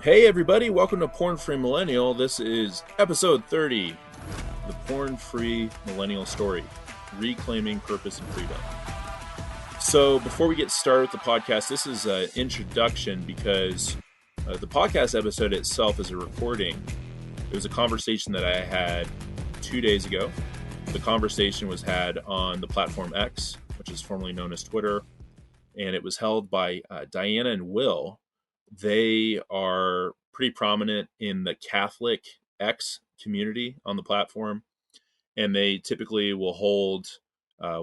Hey everybody, welcome to Porn Free Millennial. This is episode 30, the Porn Free Millennial Story, Reclaiming Purpose and Freedom. So before we get started with the podcast, this is an introduction because the podcast episode itself is a recording. It was a conversation that I had 2 days ago. The conversation was had on the platform X, which is formerly known as Twitter, and it was held by Diana and Will. They are pretty prominent in the Catholic X community on the platform, and they typically will hold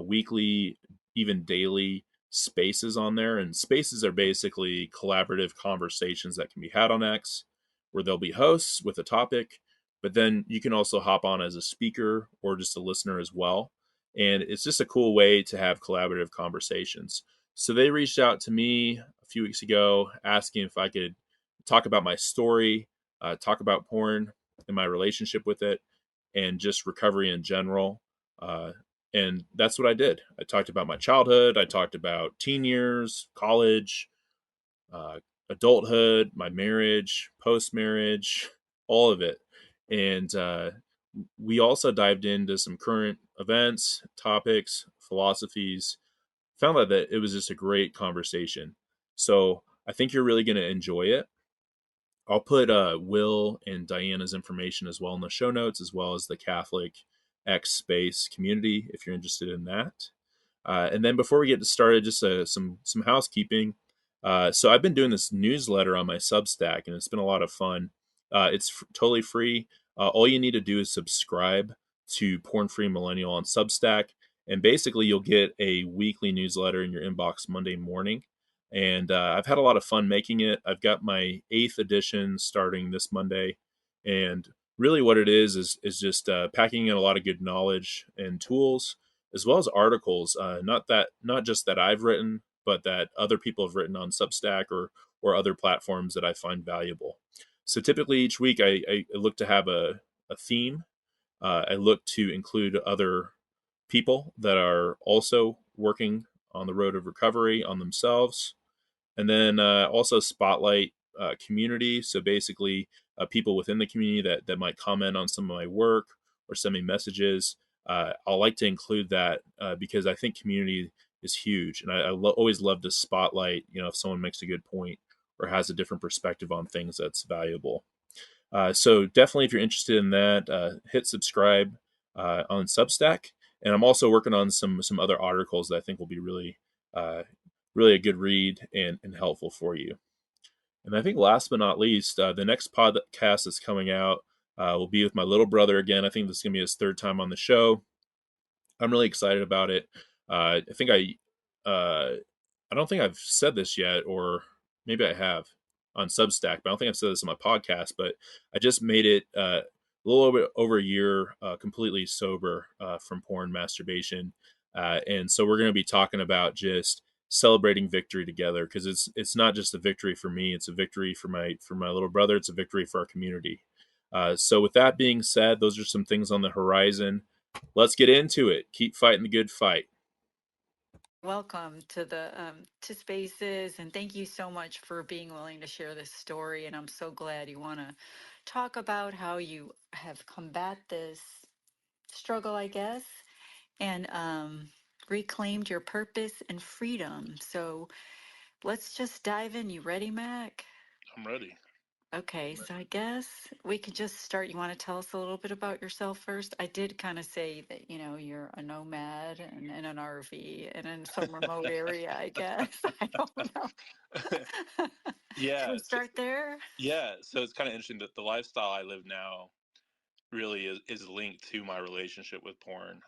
weekly, even daily spaces on there. And spaces are basically collaborative conversations that can be had on X, where there'll be hosts with a topic, but then you can also hop on as a speaker or just a listener as well. And it's just a cool way to have collaborative conversations. So they reached out to me a few weeks ago asking if I could talk about my story, talk about porn and my relationship with it, and just recovery in general. And that's what I did. I talked about my childhood. I talked about teen years, college, uh, adulthood, my marriage, post marriage, all of it. And we also dived into some current events, topics, philosophies. Found out that it was just a great conversation. So I think you're really going to enjoy it. I'll put Will and Diana's information as well in the show notes, as well as the Catholic X Space community if you're interested in that. And then before we get started, just some housekeeping. So I've been doing this newsletter on my Substack, and it's been a lot of fun. It's totally free. All you need to do is subscribe to Porn Free Millennial on Substack, and basically you'll get a weekly newsletter in your inbox Monday morning. And I've had a lot of fun making it. I've got my 8th edition starting this Monday, and really what it is just packing in a lot of good knowledge and tools, as well as articles, not just that I've written, but that other people have written on Substack or other platforms that I find valuable. So typically each week I look to have a theme. I look to include other people that are also working on the road of recovery on themselves, and then also spotlight community. So basically, people within the community that might comment on some of my work or send me messages. I'll like to include that because I think community is huge, and always love to spotlight. If someone makes a good point or has a different perspective on things, that's valuable. So definitely, if you're interested in that, hit subscribe on Substack. And I'm also working on some other articles that I think will be uh, really a good read and helpful for you. And I think last but not least, the next podcast that's coming out will be with my little brother again. I think this is going to be his third time on the show. I'm really excited about it. Uh, I don't think I've said this yet, or maybe I have on Substack, but I don't think I've said this on my podcast. But I just made it a little over a year completely sober from porn masturbation, and so we're going to be talking about just celebrating victory together, because it's not just a victory for me; it's a victory for my little brother. It's a victory for our community. So with that being said, those are some things on the horizon. Let's get into it. Keep fighting the good fight. Welcome to the to Spaces, and thank you so much for being willing to share this story. And I'm so glad you want to talk about how you have combat this struggle, I guess, and reclaimed your purpose and freedom. So let's just dive in. You ready, Mac? I'm ready. Okay, so I guess we could just start. You want to tell us a little bit about yourself first? I did kind of say that, you're a nomad and in an RV and in some remote area, I guess. I don't know. Should Yeah, we so, start there? yeah. So it's kind of interesting that the lifestyle I live now really is linked to my relationship with porn.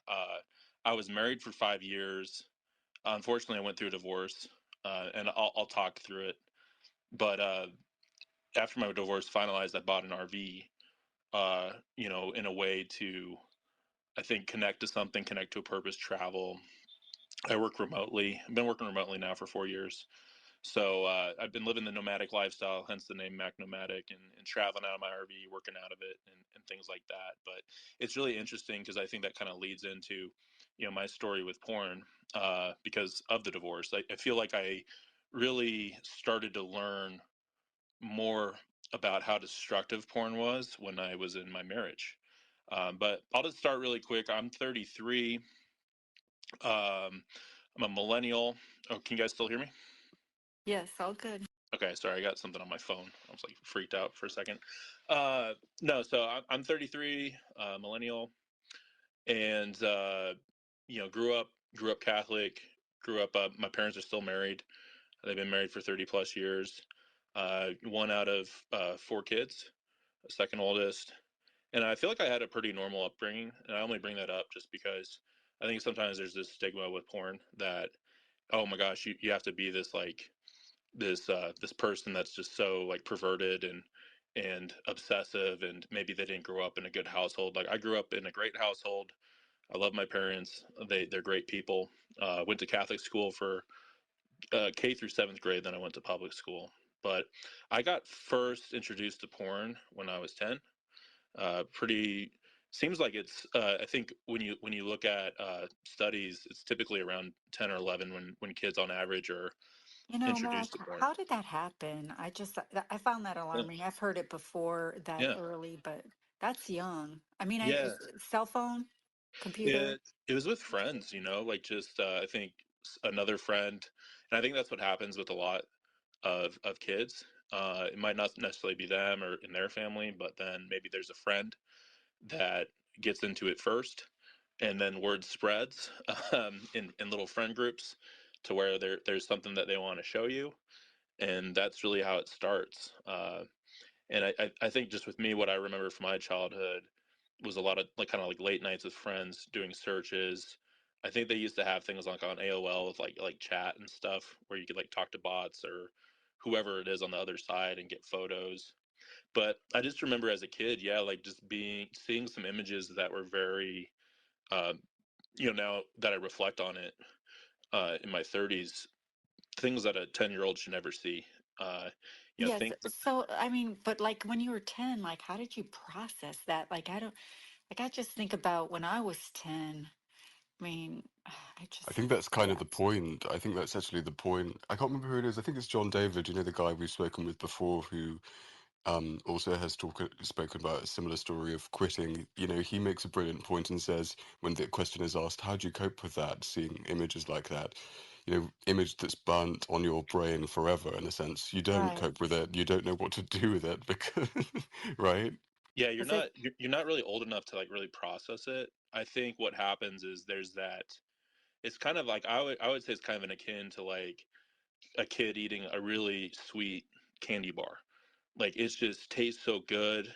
I was married for 5 years. Unfortunately, I went through a divorce, and I'll talk through it. But after my divorce finalized, I bought an RV. In a way to, I think, connect to something, connect to a purpose, travel. I work remotely. I've been working remotely now for 4 years. So I've been living the nomadic lifestyle, hence the name Mac Nomadic, and traveling out of my RV, working out of it, and things like that. But it's really interesting because I think that kind of leads into, my story with porn because of the divorce. I feel like I really started to learn more about how destructive porn was when I was in my marriage. But I'll just start really quick. I'm 33. I'm a millennial. Oh, can you guys still hear me? Yes, all good. Okay, sorry, I got something on my phone. I was like freaked out for a second. No, so I'm 33, millennial, and grew up Catholic. Grew up. My parents are still married. They've been married for 30 plus years. One out of four kids, second oldest. And I feel like I had a pretty normal upbringing. And I only bring that up just because I think sometimes there's this stigma with porn that, oh my gosh, you have to be this like this person that's just so like perverted and obsessive, and maybe they didn't grow up in a good household. Like I grew up in a great household. I love my parents. They're great people. Went to Catholic school for K through seventh grade. Then I went to public school. But I got first introduced to porn when I was 10. Pretty seems like it's. I think when you look at studies, it's typically around 10 or 11 when kids on average are You know, introduced Mark, to porn. how did that happen? I found that Yeah, alarming. I've heard it before that yeah, early, but that's young. I mean, yeah. cell phone, computer. It was with friends, like just I think another friend, and I think that's what happens with a lot of kids. It might not necessarily be them or in their family, but then maybe there's a friend that gets into it first, and then word spreads in little friend groups to where there's something that they want to show you, and that's really how it starts. And I think just with me, what I remember from my childhood was a lot of like kind of like late nights with friends doing searches. I think they used to have things like on AOL with like chat and stuff where you could like talk to bots or whoever it is on the other side and get photos. But I just remember as a kid, yeah, like just being seeing some images that were very, uh, now that I reflect on it in my 30s, things that a 10-year-old should never see. Uh, Yes. things. So, I mean, but like when you were 10, like how did you process that? Like I don't, like I just think about when I was 10. I mean, I I just, think that's kind of yeah. the point. I think that's actually the point. I can't remember who it is. I think it's John David, the guy we've spoken with before, who also has spoken about a similar story of quitting. He makes a brilliant point and says, when the question is asked, how do you cope with that, seeing images like that? Image that's burnt on your brain forever, in a sense. You don't Right. cope with it. You don't know what to do with it because, right? Yeah, you're Is it? not you're not really old enough to like really process it. I think what happens is there's that it's kind of like I would say it's kind of an akin to like a kid eating a really sweet candy bar. Like it's just tastes so good.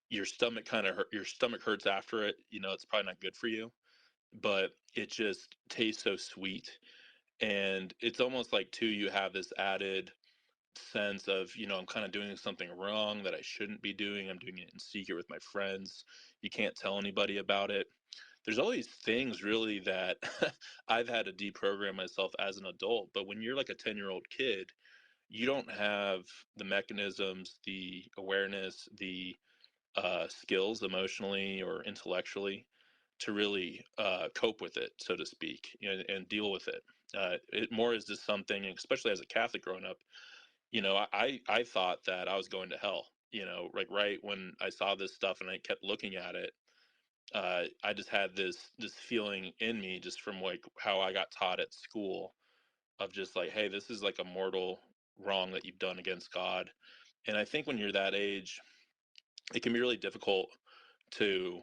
Your stomach hurts after it. It's probably not good for you, but it just tastes so sweet. And it's almost like too you have this added sense of I'm kind of doing something wrong that I shouldn't be doing. I'm doing it in secret with my friends. You can't tell anybody about it. There's all these things really that I've had to deprogram myself as an adult, but when you're like a 10-year-old kid, you don't have the mechanisms, the awareness, the skills emotionally or intellectually to really cope with it, so to speak, and deal with it. It more is just something, especially as a Catholic growing up, I thought that I was going to hell. Like right when I saw this stuff and I kept looking at it, I just had this feeling in me just from like how I got taught at school of just like, hey, this is like a mortal wrong that you've done against God. And I think when you're that age, it can be really difficult to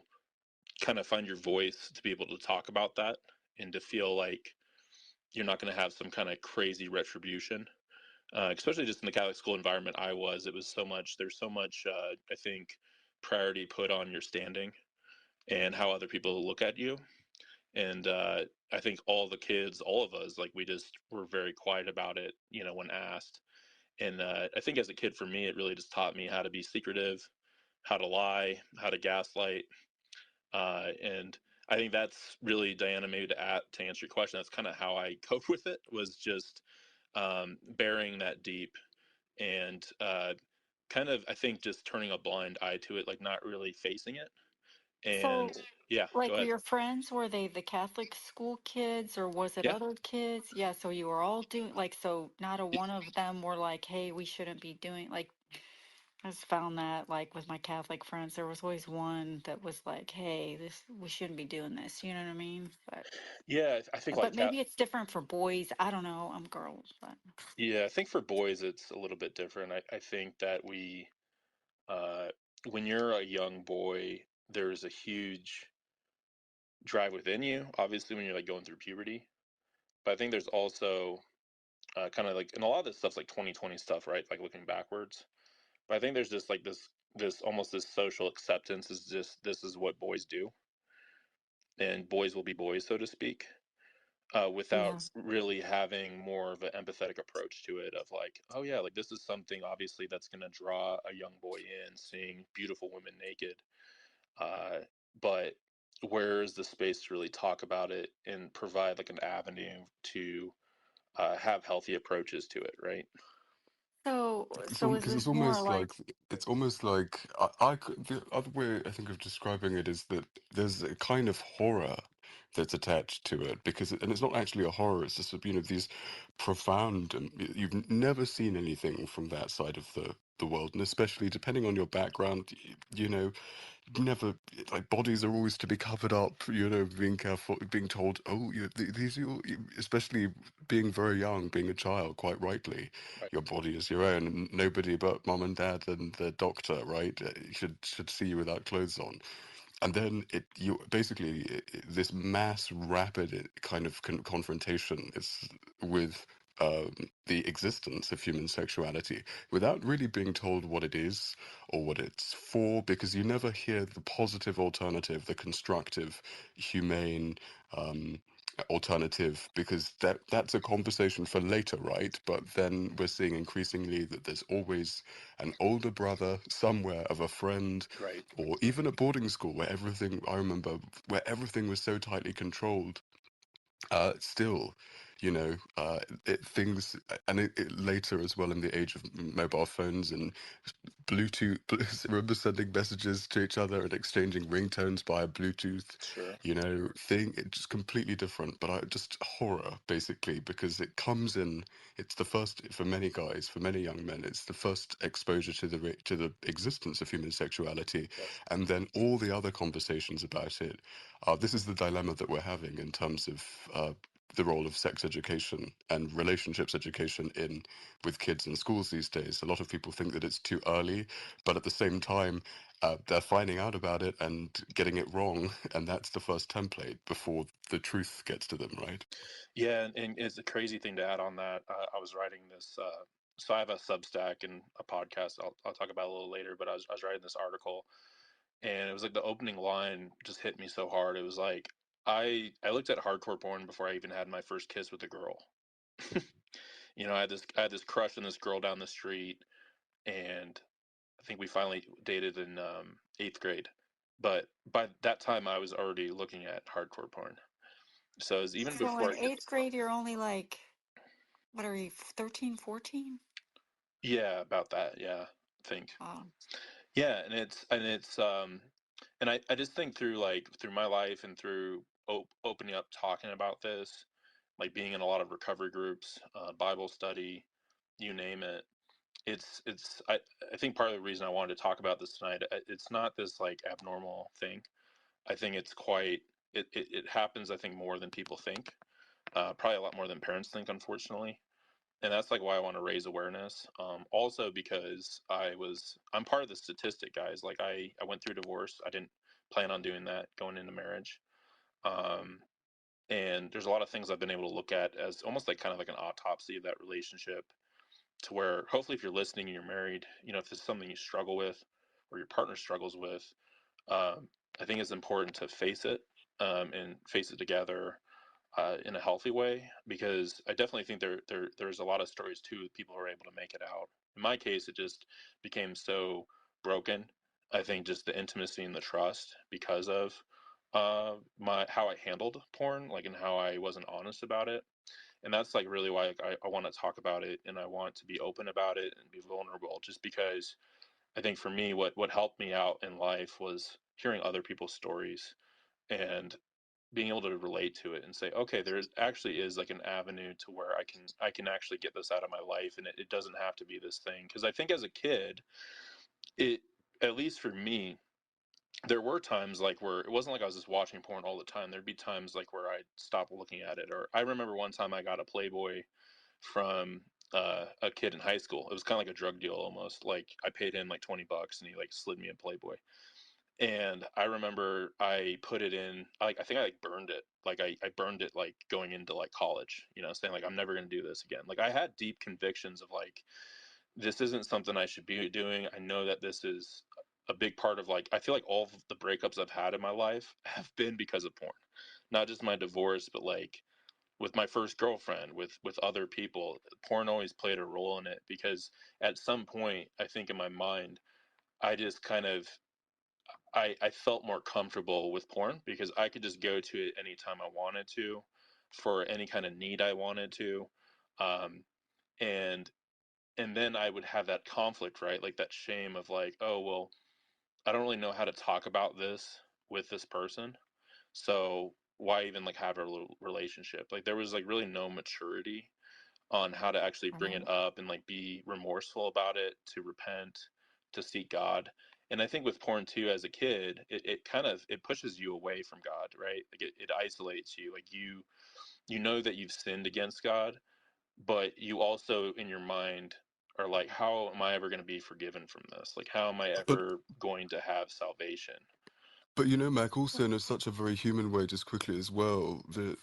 kind of find your voice to be able to talk about that and to feel like you're not going to have some kind of crazy retribution. Especially just in the Catholic school environment I was, it was so much, there's so much, I think, priority put on your standing and how other people look at you. And I think all the kids, all of us, like we just were very quiet about it, when asked. And I think as a kid, for me, it really just taught me how to be secretive, how to lie, how to gaslight. And I think that's really, Diana, maybe to answer your question, that's kind of how I cope with it, was just burying that deep and kind of, I think, just turning a blind eye to it, like not really facing it. And So, yeah, go like, were ahead. your friends, were they the Catholic school kids or was it Yeah. other kids? Yeah, so you were all doing, like, so not a one of them were like, hey, we shouldn't be doing, like, I just found that, like, with my Catholic friends, there was always one that was like, "Hey, this we shouldn't be doing this." You know what I mean? Yeah, I think like But maybe it's different for boys. I don't know. I'm girls, but yeah, I think for boys it's a little bit different. I think that uh, when you're a young boy, there's a huge drive within you. Obviously, when you're like going through puberty, but I think there's also kind of like, and a lot of this stuff's like 2020 stuff, right? Like looking backwards. But I think there's just like this almost this social acceptance is just this is what boys do, and boys will be boys, so to speak. Without yeah. really having more of an empathetic approach to it of like, oh yeah, like this is something obviously that's going to draw a young boy in, seeing beautiful women naked. uh, but where is the space to really talk about it and provide like an avenue to have healthy approaches to it, right? So is Because this more like, it's almost like the other way I think of describing it is that there's a kind of horror that's attached to it and it's not actually a horror. It's just these profound you've never seen anything from that side of the world, and especially depending on your background, never like bodies are always to be covered up, being careful, being told, oh, these are especially being very young, being a child, quite rightly, Right. your body is your own, and nobody but mum and dad and the doctor, right, should see you without clothes on. And then you basically this mass rapid kind of confrontation is with the existence of human sexuality without really being told what it is or what it's for, because you never hear the positive alternative, the constructive, humane alternative, because that's a conversation for later, right? But then we're seeing increasingly that there's always an older brother somewhere of a friend, Right. or even at boarding school where everything was so tightly controlled. Still, things, and later as well in the age of mobile phones and Bluetooth. Remember sending messages to each other and exchanging ringtones via Bluetooth, Sure. thing. It's just completely different, but just horror basically, because it comes in. It's the first for many guys, for many young men. It's the first exposure to the existence of human sexuality, Yes. and then all the other conversations about it. This is the dilemma that we're having in terms of. The role of sex education and relationships education in with kids in schools these days. A lot of people think that it's too early, but at the same time, they're finding out about it and getting it wrong, and that's the first template before the truth gets to them, right? Yeah, and it's a crazy thing to add on that. I was writing this. So I have a Substack and a podcast. I'll talk about it a little later. But I was writing this article, and it was like the opening line just hit me so hard. It was like I looked at hardcore porn before I even had my first kiss with a girl. I had this crush on this girl down the street, and I think we finally dated in eighth grade. But by that time, I was already looking at hardcore porn. So it was even so before in I hit. eighth grade, you're only like, what are you, 13, 14? Yeah, about that. Yeah, I think. Um, Yeah, and I just think through my life and through opening up, talking about this, like being in a lot of recovery groups, Bible study, you name it. I think part of the reason I wanted to talk about this tonight, it's not this like abnormal thing. I think it's quite it happens, I think, more than people think. Probably a lot more than parents think, unfortunately. And that's like why I want to raise awareness. Also because I'm part of the statistic, guys. Like I went through divorce. I didn't plan on doing that going into marriage. Um, and there's a lot of things I've been able to look at as almost like kind of like an autopsy of that relationship, to where hopefully if you're listening and you're married, if this is something you struggle with or your partner struggles with, I think it's important to face it, and face it together, in a healthy way, because I definitely think there's a lot of stories too. People are able to make it out. In my case, it just became so broken. I think just the intimacy and the trust because of my how I handled porn, like, and how I wasn't honest about it. And that's like really why, like, I want to talk about it, and I want to be open about it and be vulnerable, just because I think for me, what helped me out in life was hearing other people's stories and being able to relate to it and say, okay, there's actually is like an avenue to where I can actually get this out of my life, and it doesn't have to be this thing. Because I think as a kid, it, at least for me, there were times like where it wasn't like I was just watching porn all the time. There'd be times like where I'd stop looking at it. Or I remember one time I got a Playboy from a kid in high school. It was kind of like a drug deal almost. Like I paid him like $20 and he like slid me a Playboy. And I remember I put it in, like, I think I like burned it. Like I burned it like going into like college, you know, saying like, I'm never going to do this again. Like I had deep convictions of like, this isn't something I should be doing. I know that this is a big part of like, I feel like all of the breakups I've had in my life have been because of porn, not just my divorce, but like with my first girlfriend, with other people, porn always played a role in it because at some point, I think in my mind, I just kind of I felt more comfortable with porn because I could just go to it anytime I wanted to for any kind of need I wanted to. Um, and and then I would have that conflict, right? Like that shame of like, oh well, I don't really know how to talk about this with this person. So why even like have a relationship? Like there was like really no maturity on how to actually bring it Right. up and like be remorseful about it, to repent, to seek God. And I think with porn too, as a kid, it kind of it pushes you away from God, right? Like it isolates you. Like you know that you've sinned against God, but you also in your mind are like, how am I ever going to be forgiven from this? Like how am I But ever going to have salvation? but you know, Mac, also in a, such a very human way, just quickly as well, that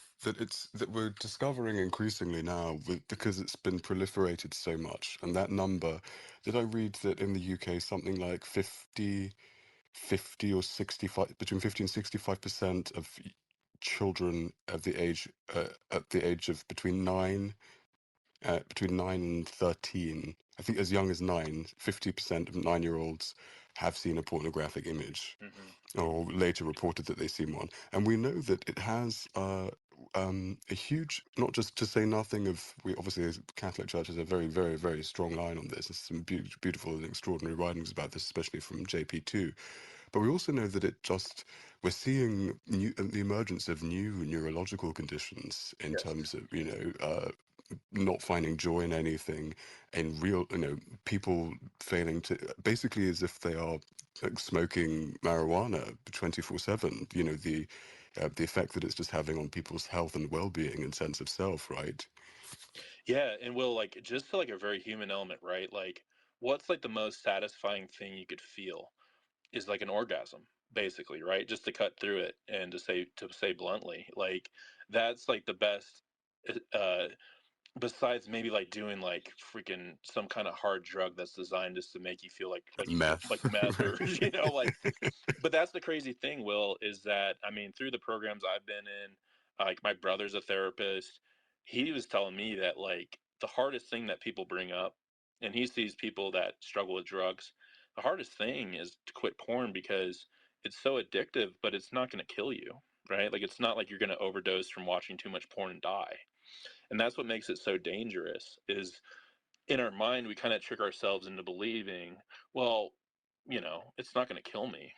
we're discovering increasingly now because it's been proliferated so much, and that number, did I read that in the UK something like 50 or 65, between 50 and 65% of children at the age of between 9 and 13, I think as young as 9, 50% of 9-year-olds have seen a pornographic image Hmm. or later reported that they've seen one. And we know that it has a huge, not just to say nothing of, we obviously, as Catholic Church has a very, very, very strong line on this. There's some beautiful and extraordinary writings about this, especially from JP2. But we also know that we're seeing the emergence of new neurological conditions in Yes. terms of, not finding joy in anything, and real, people failing to, basically as if they are like smoking marijuana 24/7. The effect that it's just having on people's health and well-being and sense of self, right? Yeah, and will like just to like a very human element, right? Like what's like the most satisfying thing you could feel is like an orgasm, basically, right? Just to cut through it and to say bluntly, like that's like the best uh besides maybe like doing like freaking some kind of hard drug that's designed just to make you feel like you feel Meth. like meth or like, but that's the crazy thing, Will, is that I mean, through the programs I've been in, like my brother's a therapist. He was telling me that like the hardest thing that people bring up, and he sees people that struggle with drugs, the hardest thing is to quit porn because it's so addictive, but it's not going to kill you, right? Like it's not like you're going to overdose from watching too much porn and die. And that's what makes it so dangerous is in our mind we kind of trick ourselves into believing, well, it's not going to kill me,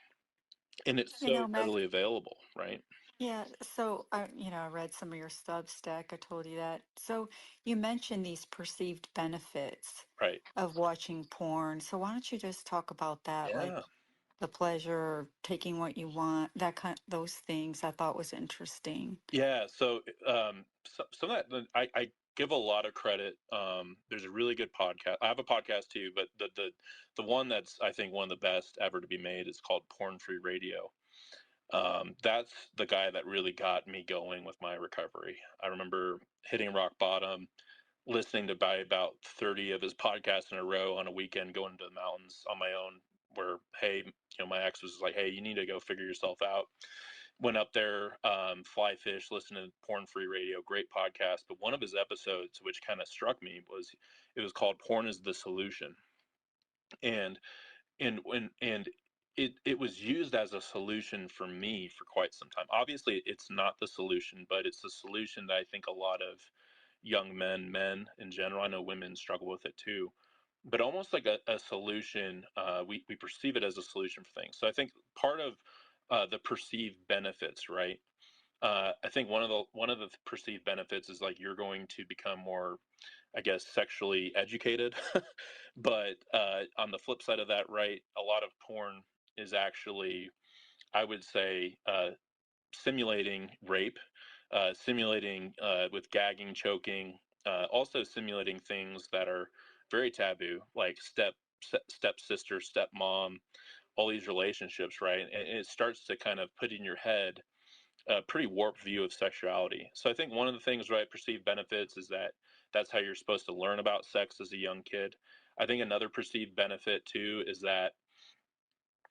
and it's You so know, Meg, readily available, right? yeah, so I read some of your Substack. I told you that. So you mentioned these perceived benefits Right. of watching porn. So why don't you just talk about that, like Yeah. the pleasure of taking what you want, those things I thought was interesting. Yeah. So some of that I give a lot of credit. There's a really good podcast. I have a podcast too, but the one that's I think one of the best ever to be made is called Porn Free Radio. That's the guy that really got me going with my recovery. I remember hitting rock bottom, listening to by about 30 of his podcasts in a row on a weekend, going to the mountains on my own, where, hey, my ex was like, hey, you need to go figure yourself out. Went up there, fly fish, listened to Porn Free Radio, great podcast. But one of his episodes, which kind of struck me, was it was called Porn is the Solution. And and it was used as a solution for me for quite some time. Obviously, it's not the solution, but it's the solution that I think a lot of young men in general, I know women struggle with it too, but almost like a solution. We perceive it as a solution for things. So I think part of the perceived benefits, right? I think one of the perceived benefits is like you're going to become more, I guess, sexually educated. But on the flip side of that, right, a lot of porn is actually, I would say, simulating rape, simulating with gagging, choking, also simulating things that are very taboo, like stepsister, stepmom, all these relationships, right? And it starts to kind of put in your head a pretty warped view of sexuality. So I think one of the things, right, perceived benefits is that that's how you're supposed to learn about sex as a young kid. I think another perceived benefit too is that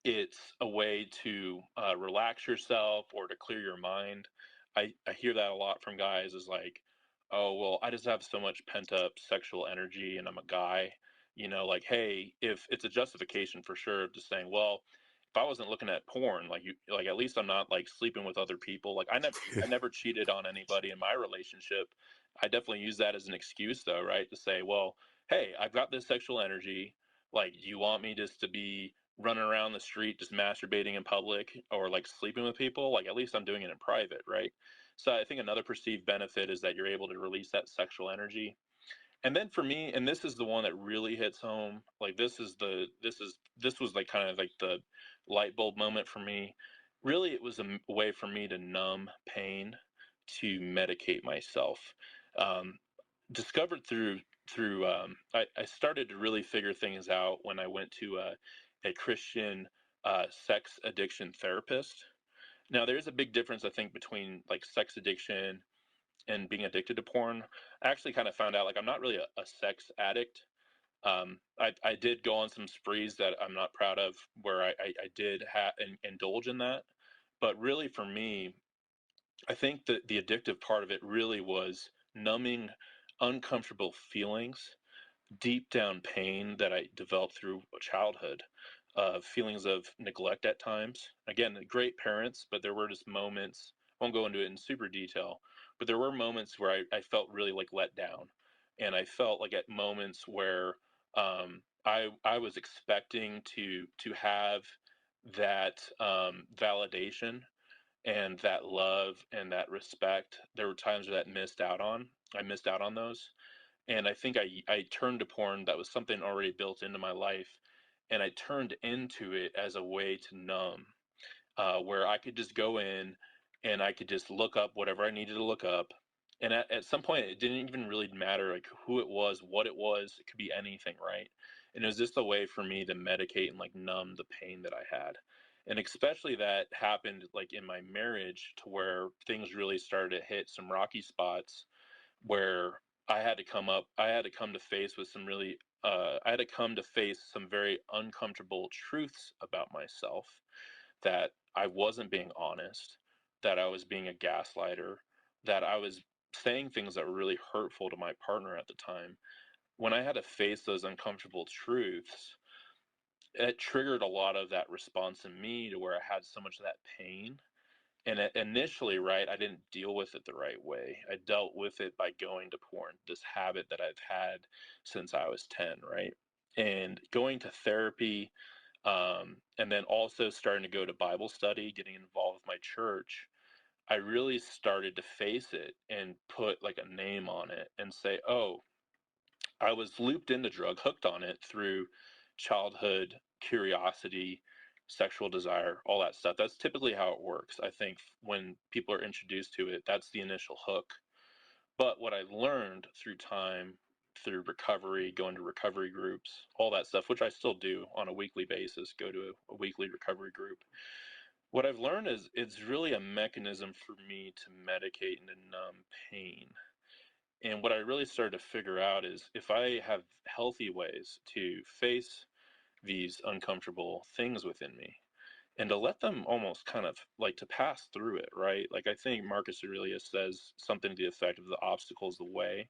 it's a way to relax yourself or to clear your mind. I hear that a lot from guys is like, oh, well, I just have so much pent up sexual energy and I'm a guy. Like, hey, if it's a justification for sure of just saying, well, if I wasn't looking at porn, like like at least I'm not like sleeping with other people. Like I never cheated on anybody in my relationship. I definitely use that as an excuse though, right? To say, well, hey, I've got this sexual energy. Like, do you want me just to be running around the street just masturbating in public or like sleeping with people? Like, at least I'm doing it in private, right? So I think another perceived benefit is that you're able to release that sexual energy. And then for me, and this is the one that really hits home, like this was like kind of like the light bulb moment for me. Really, it was a way for me to numb pain, to medicate myself. um, Discovered I started to really figure things out when I went to a Christian sex addiction therapist. Now, there's a big difference, I think, between like sex addiction and being addicted to porn. I actually kind of found out like I'm not really a sex addict. I did go on some sprees that I'm not proud of, where I did indulge in that. But really, for me, I think that the addictive part of it really was numbing uncomfortable feelings, deep down pain that I developed through childhood, feelings of neglect at times. Again, great parents, but there were just moments. I won't go into it in super detail, but there were moments where I felt really like let down, and I felt like at moments where I was expecting to have that validation and that love and that respect. There were times where that missed out on. I missed out on those, and I think I turned to porn that was something already built into my life, and I turned into it as a way to numb, where I could just go in and I could just look up whatever I needed to look up. And at some point, it didn't even really matter like who it was, what it was. It could be anything, right? And it was just a way for me to medicate and like numb the pain that I had. And especially that happened like in my marriage, to where things really started to hit some rocky spots, where I had to come to face with some really, I had to come to face some very uncomfortable truths about myself, that I wasn't being honest, that I was being a gaslighter, that I was saying things that were really hurtful to my partner at the time. When I had to face those uncomfortable truths, it triggered a lot of that response in me, to where I had so much of that pain. And initially, right, I didn't deal with it the right way. I dealt with it by going to porn, this habit that I've had since I was 10, right? And going to therapy, and then also starting to go to Bible study, getting involved with my church, I really started to face it and put like a name on it and say, oh, I was looped into hooked on it through childhood curiosity, sexual desire, all that stuff. That's typically how it works. I think when people are introduced to it, that's the initial hook. But what I learned through time, through recovery, going to recovery groups, all that stuff, which I still do on a weekly basis, go to a weekly recovery group. What I've learned is it's really a mechanism for me to medicate and to numb pain. And what I really started to figure out is if I have healthy ways to face these uncomfortable things within me, and to let them almost kind of like to pass through it, right? Like I think Marcus Aurelius says something to the effect of the obstacle's the way.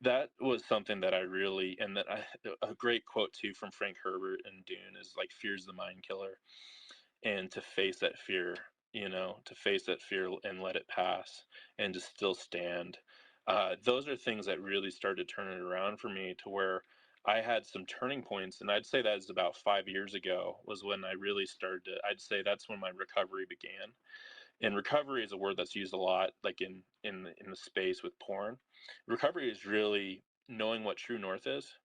That was something that I really, and that a great quote too from Frank Herbert and Dune is like, fear's the mind killer. And to face that fear, to face that fear and let it pass, and to still stand. Those are things that really started to turn it around for me, to where I had some turning points. And I'd say that is about 5 years ago was when I really started to, I'd say that's when my recovery began. And recovery is a word that's used a lot, like in the space with porn. Recovery is really knowing what true north is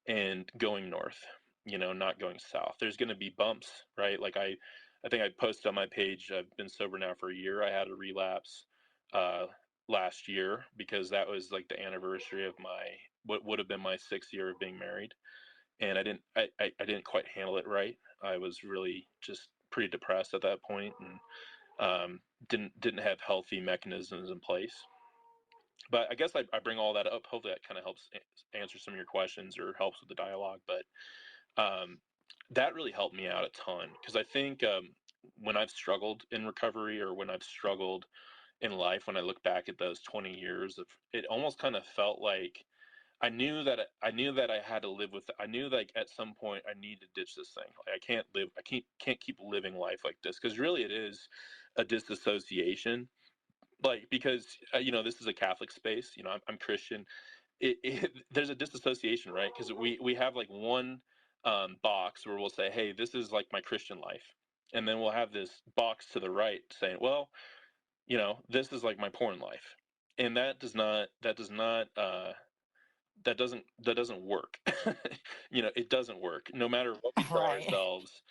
and going north, not going south. There's going to be bumps, right? Like I think I posted on my page, I've been sober now for a year. I had a relapse uh, last year because that was like the anniversary of what would have been my 6th year of being married. And I didn't quite handle it right. I was really just pretty depressed at that point, and didn't have healthy mechanisms in place. But I guess I bring all that up. Hopefully that kind of helps answer some of your questions or helps with the dialogue. But that really helped me out a ton, because I think when I've struggled in recovery, or when I've struggled in life, when I look back at those 20 years of it, almost kind of felt like I had to live with it. I knew like at some point I need to ditch this thing. Like I can't keep living life like this, because really it is a disassociation. Like, because this is a Catholic space. I'm Christian. There's a disassociation, right? Because we have like one box where we'll say, hey, this is like my Christian life, and then we'll have this box to the right saying, well, this is like my porn life. And that doesn't work. It doesn't work. No matter what we tell Right. ourselves,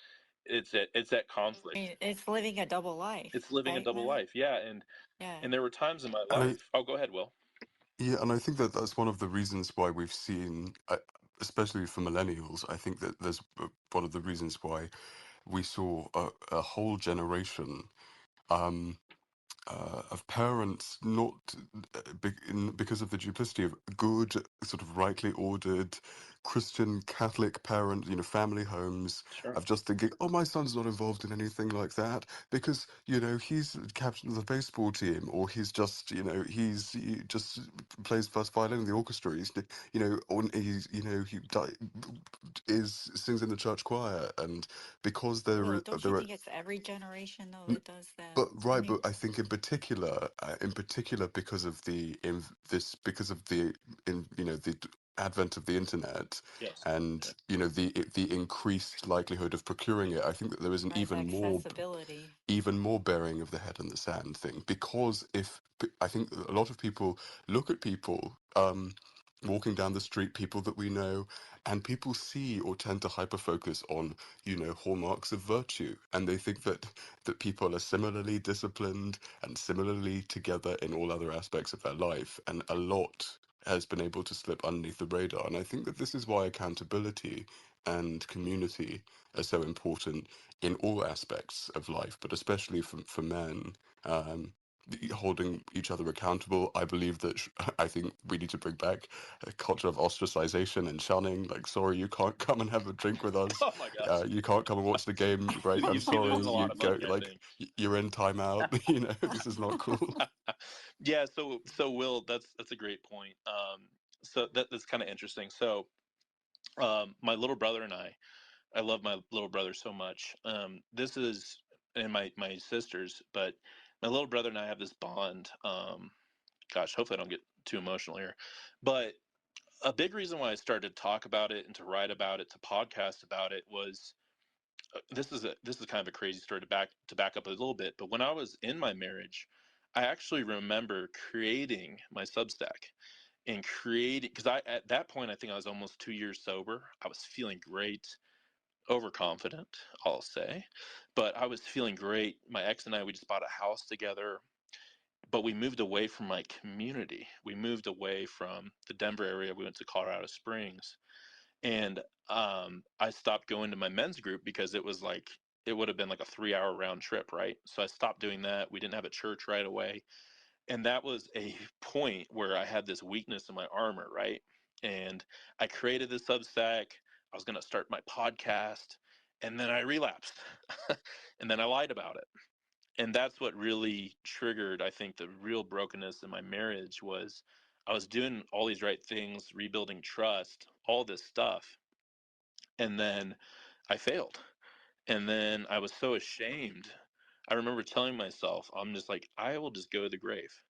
it's that I conflict. mean, it's living a double life, It's living a right, double Matt? life. Yeah. and Yeah. and there were times in my And I, life. Oh, go ahead, Will. yeah, and I think that that's one of the reasons why we've seen, especially for millennials, I think that there's one of the reasons why we saw a whole generation um, of parents not because of the duplicity of good, sort of rightly ordered Christian Catholic parent, family homes, Sure. of just thinking, oh, my son's not involved in anything like that because he's captain of the baseball team, or he's just he just plays first violin in the orchestra. Or is sings in the church choir, and because Will, don't you think it's every generation though that does that? but I right, but mean, I think in particular, because of because of the the advent of the internet, Yes. and the increased likelihood of procuring it, I think that there is an right, the accessibility. even more burying of the head in the sand thing. Because I think a lot of people look at people walking down the street, people that we know, and people see or tend to hyper focus on hallmarks of virtue, and they think that people are similarly disciplined and similarly together in all other aspects of their life, and a lot has been able to slip underneath the radar. And I think that this is why accountability and community are so important in all aspects of life, but especially for men. Um, Holding each other accountable. I believe that I think we need to bring back a culture of ostracization and shunning. Like, sorry, you can't come and have a drink with us. Oh my gosh. You can't come and watch the game. Right? I'm You'd be sorry. losing a lot You of go money, I like think. you're in timeout. This is not cool. Yeah. So Will, that's a great point. So that's kind of interesting. So my little brother and I love my little brother so much. This is, and my sisters, but my little brother and I have this bond. Gosh, hopefully I don't get too emotional here, but a big reason why I started to talk about it and to write about it, to podcast about it, was this is kind of a crazy story to back up a little bit. But when I was in my marriage, I actually remember creating my Substack, and creating, because I at that point, I think I was almost 2 years sober. I was feeling great, overconfident, I'll say, but I was feeling great. My ex and I, we just bought a house together, but we moved away from my community. We moved away from the Denver area. We went to Colorado Springs, and I stopped going to my men's group because it would have been like a 3 hour round trip, right? So I stopped doing that. We didn't have a church right away, and that was a point where I had this weakness in my armor, right? And I created this Substack. I was going to start my podcast, and then I relapsed, and then I lied about it. And that's what really triggered, I think, the real brokenness in my marriage. Was I was doing all these right things, rebuilding trust, all this stuff, and then I failed. And then I was so ashamed. I remember telling myself, I'm just like, I will just go to the grave.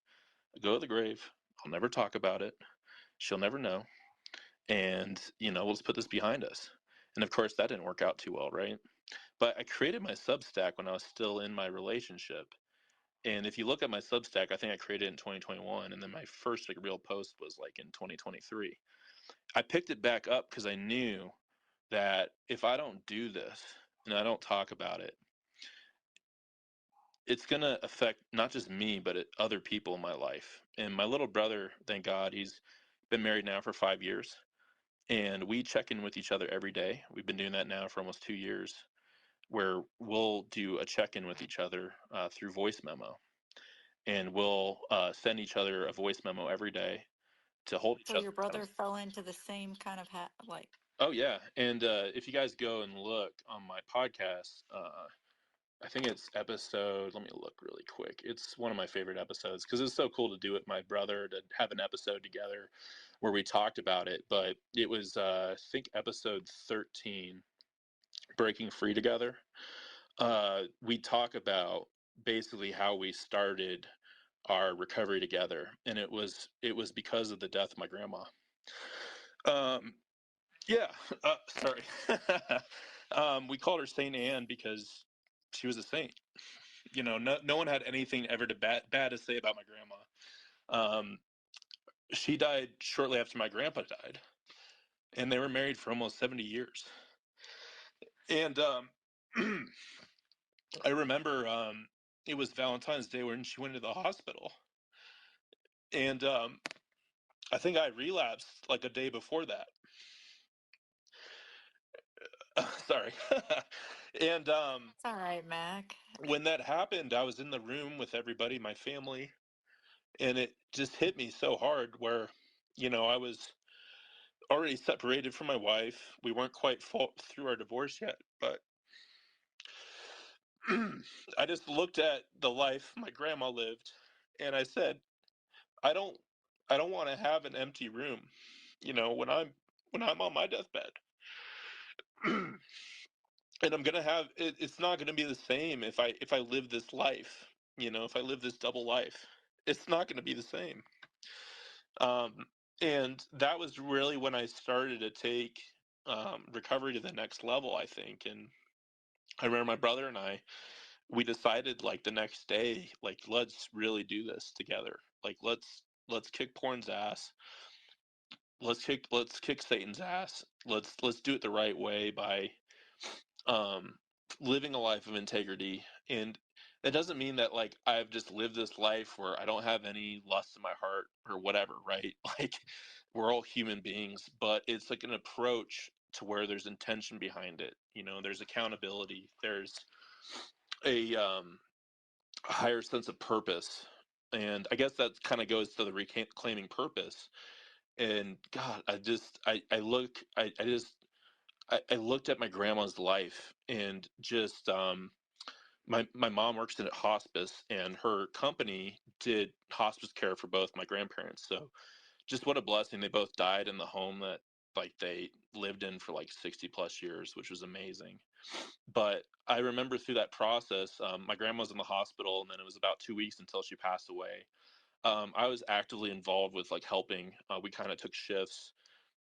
Go to the grave. I'll never talk about it. She'll never know. And, we'll just put this behind us. And of course, that didn't work out too well, right? But I created my Substack when I was still in my relationship. And if you look at my Substack, I think I created it in 2021, and then my first like real post was like in 2023. I picked it back up because I knew that if I don't do this and I don't talk about it, it's going to affect not just me, but other people in my life. And my little brother, thank God, he's been married now for 5 years. And we check in with each other every day. We've been doing that now for almost 2 years, where we'll do a check in with each other through voice memo. And we'll send each other a voice memo every day to hold each So other your brother accountable. fell into the same kind of like. Oh, yeah. And if you guys go and look on my podcast, I think it's episode, let me look really quick. It's one of my favorite episodes because it's so cool to do it with my brother, to have an episode together where we talked about it. But it was, I think, episode 13, Breaking Free Together. We talk about basically how we started our recovery together, and it was because of the death of my grandma. Um, yeah, sorry. We called her Saint Anne because she was a saint. You know, no one had anything ever bad to say about my grandma. She died shortly after my grandpa died, and they were married for almost 70 years. And I remember it was Valentine's Day when she went to the hospital, and I think I relapsed like a day before that. Sorry. And It's all right, Mac. when that happened, I was in the room with everybody, my family, and it just hit me so hard where, I was already separated from my wife. We weren't quite through our divorce yet, but I just looked at the life my grandma lived, and I said, I don't, I don't want to have an empty room, when I'm on my deathbed. And I'm gonna have it's not gonna be the same if I live this life, if I live this double life, it's not gonna be the same. Um, and that was really when I started to take recovery to the next level, I think. And I remember my brother and we decided like the next day, like let's really do this together. Like let's kick porn's ass. Let's kick Satan's ass. Let's do it the right way by um, living a life of integrity. And that doesn't mean that like I've just lived this life where I don't have any lust in my heart or whatever, right? Like we're all human beings, but it's like an approach to where there's intention behind it. There's accountability. There's a higher sense of purpose. And I guess that kind of goes to the reclaiming purpose. And God, I looked at my grandma's life and just my mom works in hospice, and her company did hospice care for both my grandparents. So just what a blessing. They both died in the home that like they lived in for like 60 plus years, which was amazing. But I remember through that process, my grandma was in the hospital, and then it was about 2 weeks until she passed away. I was actively involved with like helping. We kind of took shifts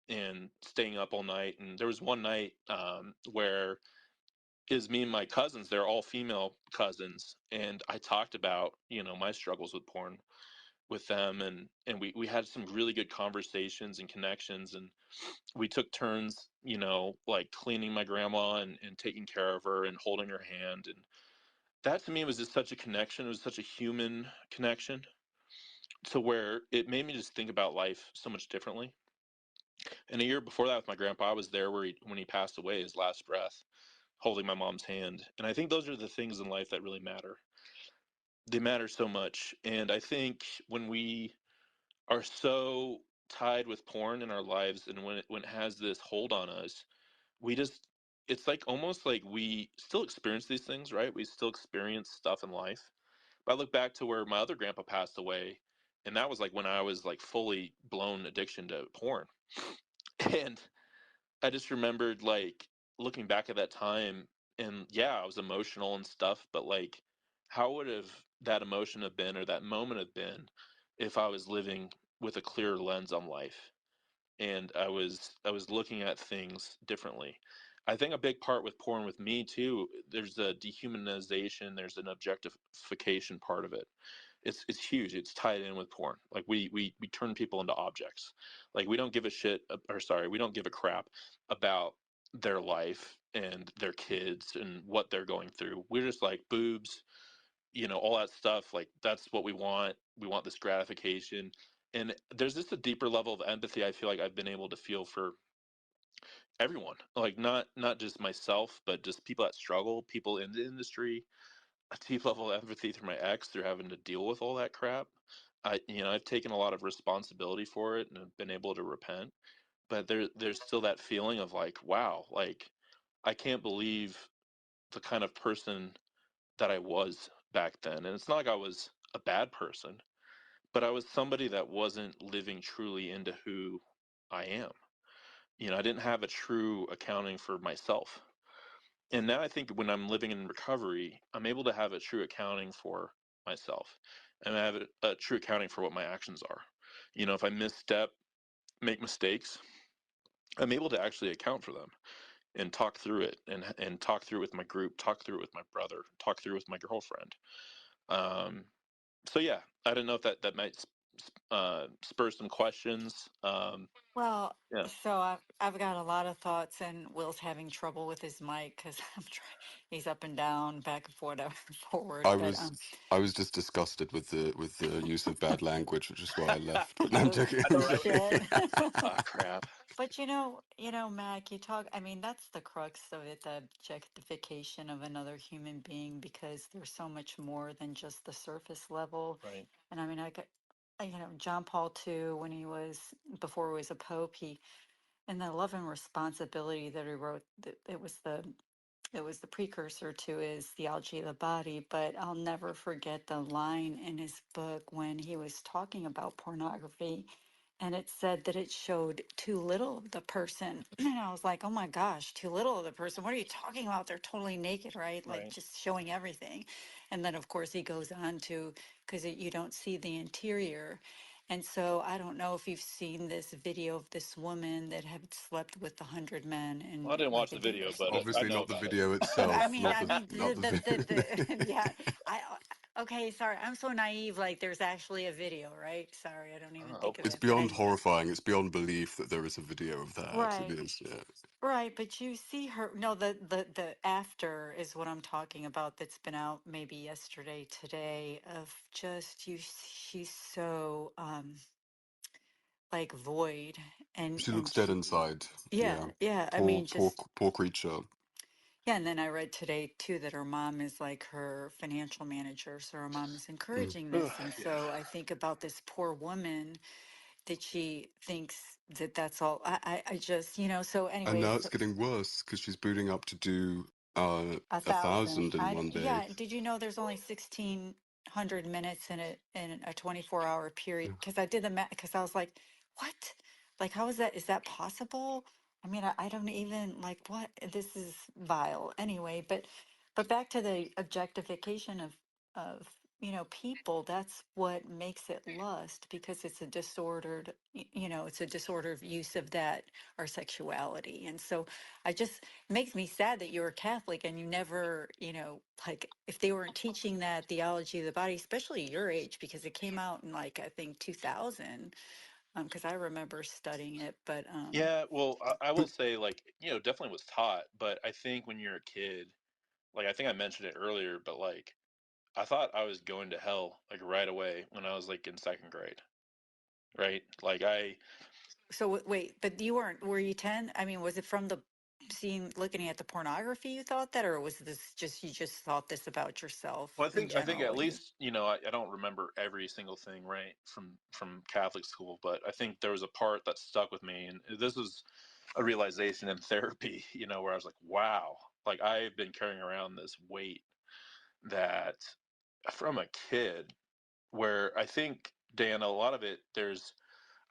and staying up all night. And there was one night where is me and my cousins, they're all female cousins. And I talked about, my struggles with porn with them. And we had some really good conversations and connections. And we took turns, like cleaning my grandma and taking care of her and holding her hand. And that to me was just such a connection. It was such a human connection to where it made me just think about life so much differently. And a year before that with my grandpa, I was there when he passed away, his last breath, holding my mom's hand. And I think those are the things in life that really matter. They matter so much. And I think when we are so tied with porn in our lives, and when it has this hold on us, we just it's like almost like we still experience these things, right? We still experience stuff in life. But I look back to where my other grandpa passed away, and that was like when I was like fully blown addiction to porn. And I just remembered like looking back at that time, and yeah, I was emotional and stuff, but like how would have that emotion have been, or that moment have been, if I was living with a clear lens on life, and I was looking at things differently. I think a big part with porn with me too, there's a dehumanization, there's an objectification part of it. It's huge. It's tied in with porn. Like we turn people into objects. Like we don't give a shit, or sorry, we don't give a crap about their life and their kids and what they're going through. We're just like boobs, all that stuff. Like that's what we want. We want this gratification. And there's just a deeper level of empathy I feel like I've been able to feel for everyone, like not just myself, but just people that struggle, people in the industry. A deep level of empathy through my ex through having to deal with all that crap. I've taken a lot of responsibility for it and have been able to repent, but there's still that feeling of like, wow, like I can't believe the kind of person that I was back then. And it's not like I was a bad person, but I was somebody that wasn't living truly into who I am. I didn't have a true accounting for myself. And now I think when I'm living in recovery, I'm able to have a true accounting for myself, and I have a true accounting for what my actions are. If I misstep, make mistakes, I'm able to actually account for them and talk through it, and talk through it with my group, talk through it with my brother, talk through it with my girlfriend. Um, so yeah, I don't know if that might spur some questions. Well, Yeah, so I've got a lot of thoughts, and Will's having trouble with his mic because I'm trying. He's up and down, back and forth, forward. I But was I was just disgusted with the use of bad language, which is why I left. But no, I'm oh joking. I I'm know, right? shit. joking. Ah, crap. But Mac, you talk, I mean, that's the crux of it, the objectification of another human being, because there's so much more than just the surface level. Right, And I mean, John Paul II, when before he was a pope, in the Love and Responsibility that he wrote, it was the precursor to his theology of the body. But I'll never forget the line in his book when he was talking about pornography, and it said that it showed too little of the person. And I was like, oh my gosh, too little of the person. What are you talking about? They're totally naked, right? Like right. just showing everything. And then, of course, he goes on to, because you don't see the interior. And so I don't know if you've seen this video of this woman that had slept with 100 men Well, I in didn't watch like a the video, year's. but I Obviously, know not the about it. video I itself, mean, not I the mean, not yeah, the. okay, sorry, I'm so naive. Like, there's actually a video, right? Sorry, I don't even think of Hopefully, It's it. But beyond anyway, horrifying. It's beyond belief that there is a video of that. It right, is, yeah. right. But you see her. No, the after is what I'm talking about. That's been out maybe yesterday, today. Of just you, she's so like void, She and looks dead she, inside. yeah, Yeah. yeah. I Poor, mean, poor, just poor creature. yeah, and then I read today too that her mom is like her financial manager. So her mom is Mm. encouraging yeah. this. And so I think about this poor woman that she thinks that that's all. I just, so And anyway, now it's getting worse because she's booting up to do 1,000. 1,000 in one day. Yeah. Did you know there's only 1,600 minutes in a 24-hour period? Because I did the math. Because I was like, what? Like, how is that? Is that possible? I mean, I don't even like what this is vile anyway. But back to the objectification of people. That's what makes it lust, because it's a disordered it's a disordered use of that, our sexuality. And so I just makes me sad that you were Catholic and you never, like if they weren't teaching that theology of the body, especially your age, because it came out in like I think 2000, because I remember studying it. But Yeah, well, I will But say, like, definitely was taught, but I think when you're a kid, like, I think I mentioned it earlier, but like, I thought I was going to hell, like, right away when I was like in second grade, right? Like, so wait, but you weren't, were you 10? I mean, was it from the looking at the pornography you thought that, or was this just, you just thought this about yourself well, in I think at generally? least, I don't remember every single thing, right, from Catholic school, but I think there was a part that stuck with me, and this was a realization in therapy, where I was like, wow, like I've been carrying around this weight that from a kid, where I think, Dan, a lot of it,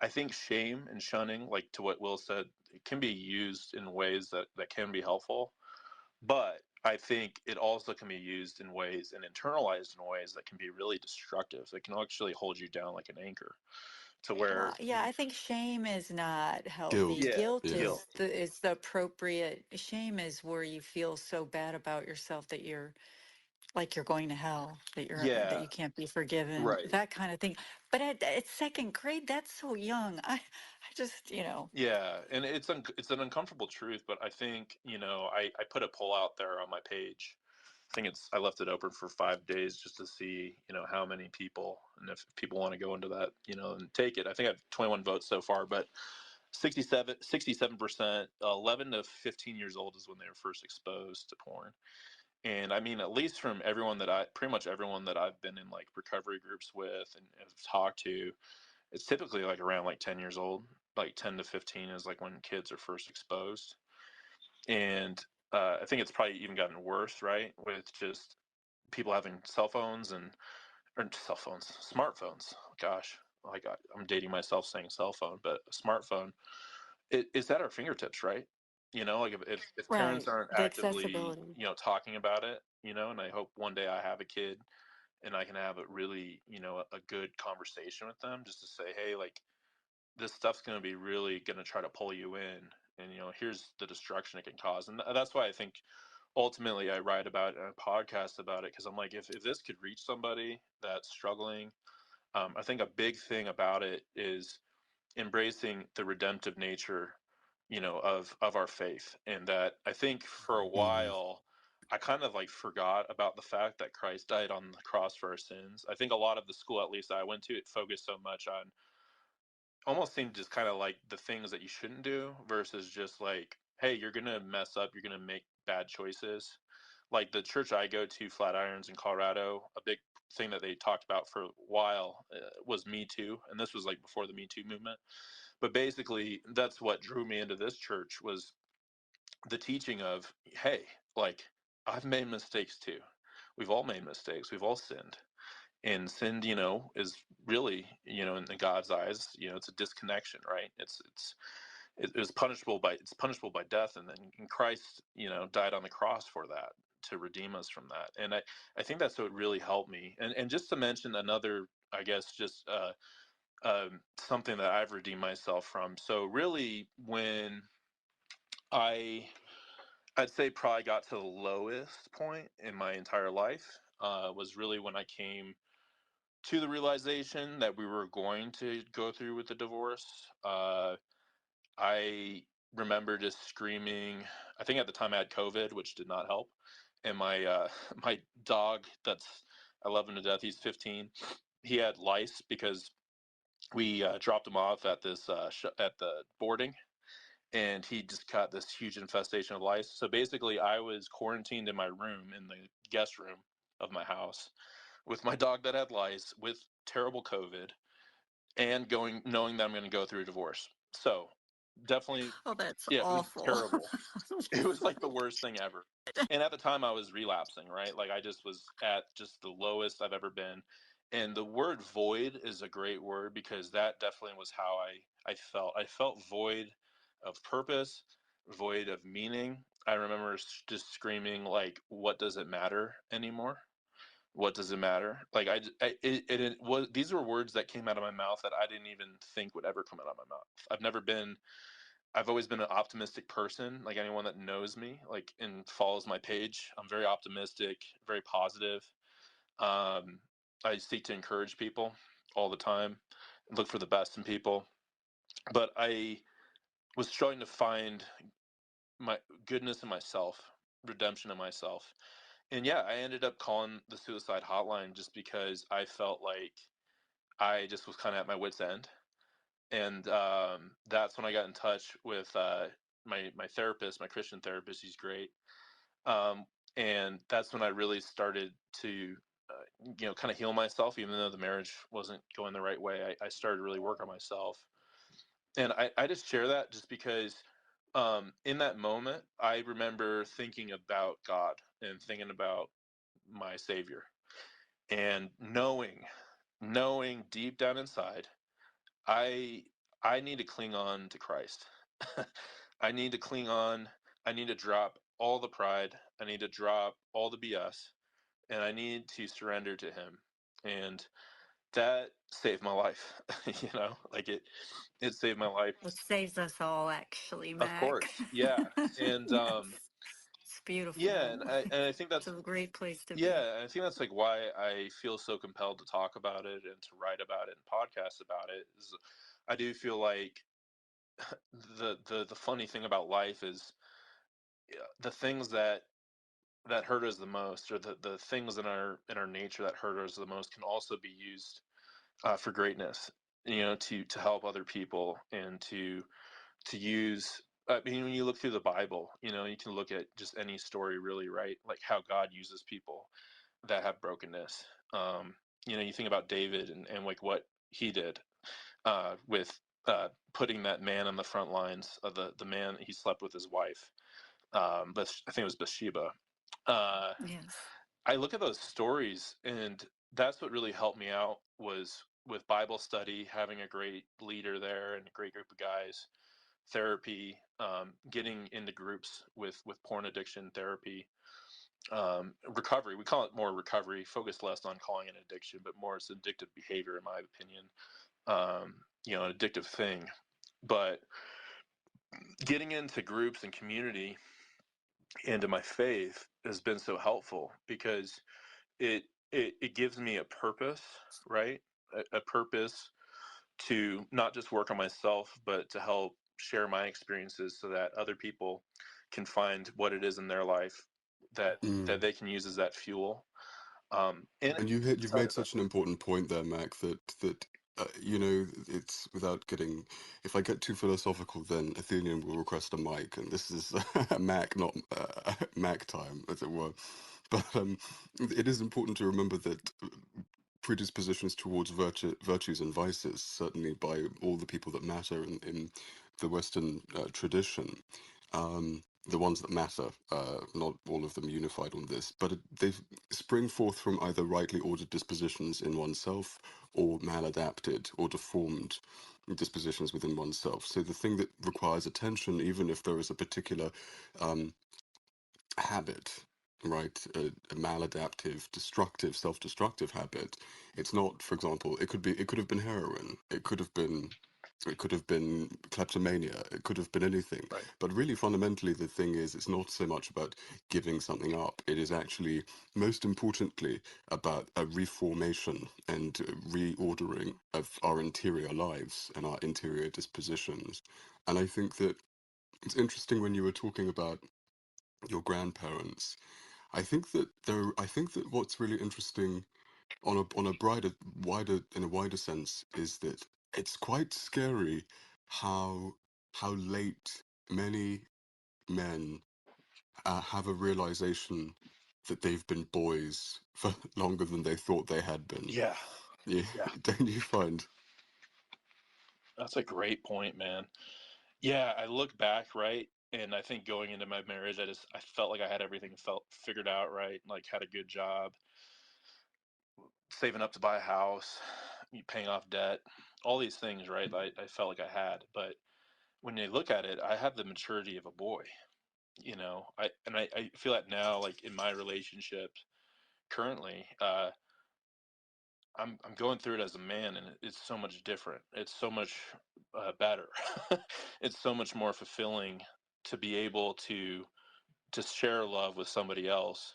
I think shame and shunning, like to what Will said, it can be used in ways that can be helpful, but I think it also can be used in ways and internalized in ways that can be really destructive. That can actually hold you down like an anchor. to where, Well, yeah, I think shame is not healthy. Guilt. yeah, Guilt Yeah. guilt. is the appropriate. Shame is where you feel so bad about yourself that you're like you're going to hell, that Yeah, you can't be forgiven, right. that kind of thing. But at second grade, that's so young. I just, Yeah, and it's an uncomfortable truth, but I think, I put a poll out there on my page. I think I left it open for 5 days just to see, how many people, and if people want to go into that, and take it. I think I have 21 votes so far, but 67%, 11 to 15 years old is when they were first exposed to porn. And I mean, at least from pretty much everyone that I've been in like recovery groups with and have talked to, it's typically like around like 10 years old. Like 10 to 15 is like when kids are first exposed. And I think it's probably even gotten worse, right? With just people having cell phones or cell phones, smartphones. Gosh, like I'm dating myself saying cell phone, but a smartphone, it's at our fingertips, right? Like if parents right. aren't The actively, accessibility. talking about it, and I hope one day I have a kid and I can have a really, a good conversation with them just to say, hey, like this stuff's going to be really going to try to pull you in, and here's the destruction it can cause. And that's why I think ultimately I write about it in a podcast about it, because I'm like, if this could reach somebody that's struggling, I think a big thing about it is embracing the redemptive nature, of our faith. And that I think for a Mm. while I kind of like forgot about the fact that Christ died on the cross for our sins. I think a lot of the school, at least I went to, it focused so much on, almost seemed just kind of like the things that you shouldn't do versus just like, hey, you're gonna mess up, you're gonna make bad choices. Like the church I go to, Flatirons in Colorado, a big thing that they talked about for a while was Me Too, and this was like before the Me Too movement. But basically, that's what drew me into this church, was the teaching of, hey, like I've made mistakes too. We've all made mistakes. We've all sinned, and sin, is really, in God's eyes, it's a disconnection, right? It's punishable by death, and then Christ, died on the cross for that, to redeem us from that. And I think that's what really helped me. And just to mention another, I guess, just something that I've redeemed myself from. So really, when I I'd say probably got to the lowest point in my entire life, was really when I came to the realization that we were going to go through with the divorce. I remember just screaming. I think at the time I had COVID, which did not help. And my my dog, I love him to death. He's 15. He had lice because we dropped him off at at the boarding, and he just got this huge infestation of lice. So basically, I was quarantined in my room, in the guest room of my house, with my dog that had lice, with terrible COVID, and knowing that I'm going to go through a divorce. So definitely, Oh, that's yeah, it was awful. terrible. It was like the worst thing ever. And at the time I was relapsing, right? Like I just was at just the lowest I've ever been. And the word void is a great word, because that definitely was how I felt. I felt void of purpose, void of meaning. I remember just screaming like, what does it matter anymore? What does it matter? Like it was, these were words that came out of my mouth that I didn't even think would ever come out of my mouth. I've always been an optimistic person. Like anyone that knows me, like, and follows my page, I'm very optimistic, very positive. Um, I seek to encourage people all the time, look for the best in people. But I was struggling to find my goodness in myself, redemption in myself. And yeah, I ended up calling the suicide hotline just because I felt like I just was kind of at my wit's end. And that's when I got in touch with my therapist, my Christian therapist. He's great. Um, and that's when I really started to, kind of heal myself, even though the marriage wasn't going the right way. I started to really work on myself. And I just share that just because in that moment, I remember thinking about God and thinking about my Savior, and knowing deep down inside, I I need to cling on to Christ. I need to cling on. I need to drop all the pride. I need to drop all the BS, and I need to surrender to Him. And that saved my life. Like it saved my life. It saves us all, actually, Of Mac. course. Yeah. And Yes, it's yeah, beautiful. and I think It's that's a great place to be. yeah, and I think that's like why I feel so compelled to talk about it and to write about it and podcast about it. Is I do feel like the funny thing about life is the things that hurt us the most, or the things in our nature that hurt us the most, can also be used for greatness. To help other people, and to use. I mean, when you look through the Bible, you can look at just any story, really, right? Like how God uses people that have brokenness. You think about David, and like what he did with putting that man on the front lines of the man he slept with his wife. But I think it was Bathsheba. Uh, Yes. I look at those stories, and that's what really helped me out, was with Bible study, having a great leader there and a great group of guys, therapy, getting into groups with porn addiction therapy, recovery. We call it more recovery, focused less on calling it addiction, but more as addictive behavior, in my opinion. An addictive thing. But getting into groups and community, into my faith, has been so helpful, because it gives me a purpose, right? A purpose to not just work on myself, but to help share my experiences, so that other people can find what it is in their life that Mm. they can use as that fuel. And And you've outside made of that, such an important point there, Mac, that it's without getting, if I get too philosophical, then Athenian will request a mic, and this is Mac, not Mac time, as it were. But it is important to remember that predispositions towards virtues and vices, certainly by all the people that matter in the Western tradition, the ones that matter, not all of them unified on this, but they spring forth from either rightly ordered dispositions in oneself, or maladapted or deformed dispositions within oneself. So the thing that requires attention, even if there is a particular habit, right, a maladaptive, destructive, self-destructive habit, it's not, for example, it could have been heroin, it could have been kleptomania, it could have been anything. right? But really, fundamentally, the thing is, it's not so much about giving something up. It is actually, most importantly, about a reformation and reordering of our interior lives and our interior dispositions. And I think that it's interesting when you were talking about your grandparents. I think that what's really interesting on a in a wider sense, is that it's quite scary how late many men have a realization that they've been boys for longer than they thought they had been. Yeah, Yeah, yeah. don't you find? That's a great point, man. Yeah, I look back, right, and I think going into my marriage, I felt like I had everything felt figured out, right? Like, had a good job, saving up to buy a house, paying off debt, all these things, right? I felt like I had, but when you look at it, I have the maturity of a boy. I feel that now, like in my relationship currently. I'm going through it as a man, and it's so much different. It's so much better. It's so much more fulfilling to be able to share love with somebody else,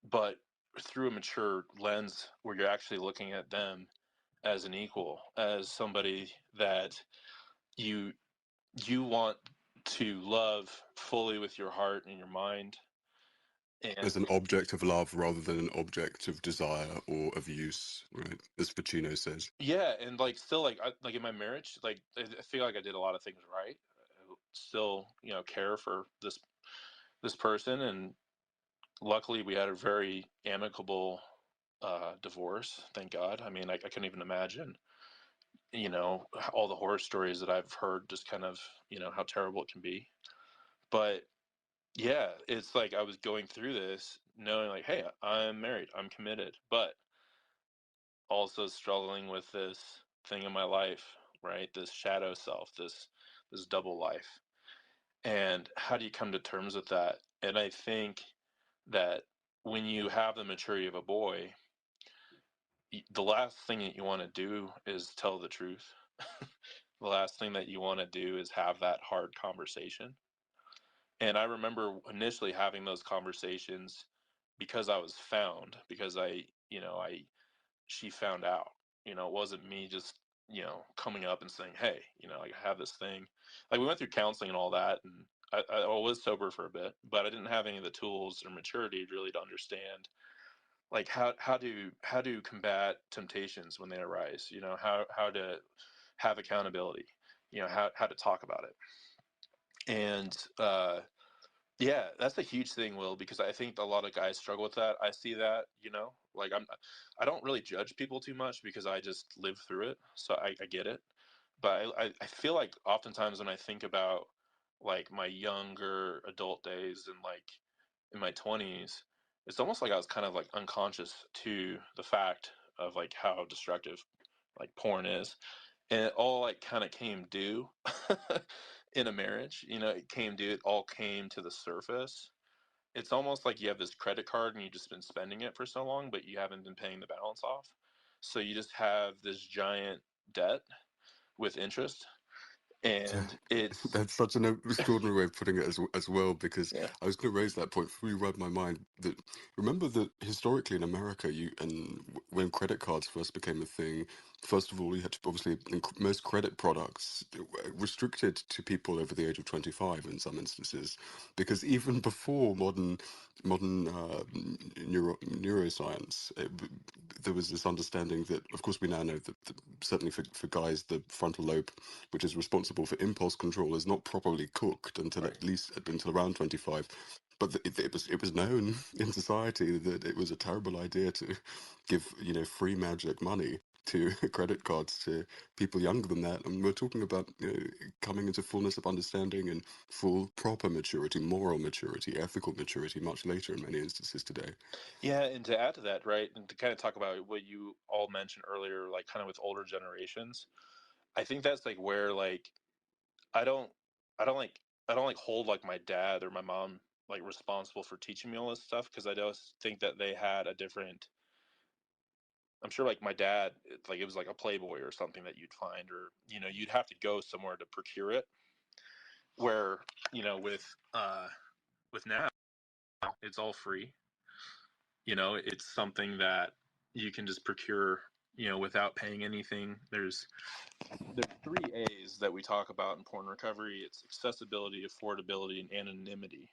but through a mature lens, where you're actually looking at them as an equal, as somebody that you you want to love fully with your heart and your mind. And As an object of love rather than an object of desire or of use, right? As Pacino says. yeah, and like still, like in my marriage, like I feel like I did a lot of things right. I still, care for this person, and luckily we had a very amicable divorce. Thank God. I mean, I couldn't even imagine, all the horror stories that I've heard, just kind of, how terrible it can be. But yeah, it's like I was going through this knowing, like, hey, I'm married, I'm committed, but also struggling with this thing in my life, right? This shadow self, this double life. And how do you come to terms with that? And I think that when you have the maturity of a boy, the last thing that you want to do is tell the truth. The last thing that you want to do is have that hard conversation. And I remember initially having those conversations because I was found, because she found out. It wasn't me just, coming up and saying, hey, I have this thing. Like, we went through counseling and all that, and I was sober for a bit, but I didn't have any of the tools or maturity really to understand, like, how to combat temptations when they arise, how to have accountability, how to talk about it. And yeah, that's a huge thing, Will, because I think a lot of guys struggle with that. I see that, like, I don't really judge people too much because I just live through it, so I get it. But I feel like oftentimes when I think about, like, my younger adult days and, like, in my 20s, it's almost like I was kind of, like, unconscious to the fact of, like, how destructive, like, porn is. And it all, like, kind of came due in a marriage. It all came to the surface. It's almost like you have this credit card and you've just been spending it for so long, but you haven't been paying the balance off. So you just have this giant debt with interest, Yeah, and it's that's such an extraordinary way of putting it as well, because yeah. I was going to raise that point before you read my mind. That remember that historically in America, when credit cards first became a thing, first of all, you had to obviously most credit products were restricted to people over the age of 25 in some instances, because even before modern neuroscience, there was this understanding that, of course, we now know that certainly for guys, the frontal lobe, which is responsible for impulse control, is not properly cooked until Right. at least until around 25. But it was known in society that it was a terrible idea to give free magic money to credit cards to people younger than that. And we're talking about coming into fullness of understanding and full proper maturity, moral maturity, ethical maturity much later in many instances today. Yeah, and to add to that, right, and to kind of talk about what you all mentioned earlier, like, kind of with older generations, I think that's, like, where, like, I don't I don't like I don't like hold, like, my dad or my mom, like, responsible for teaching me all this stuff, because I just think that they had a different. I'm sure, like, my dad, like, it was like a Playboy or something that you'd find, or you'd have to go somewhere to procure it. Where with now, it's all free. It's something that you can just procure, without paying anything. There's three A's that we talk about in porn recovery. It's accessibility, affordability, and anonymity.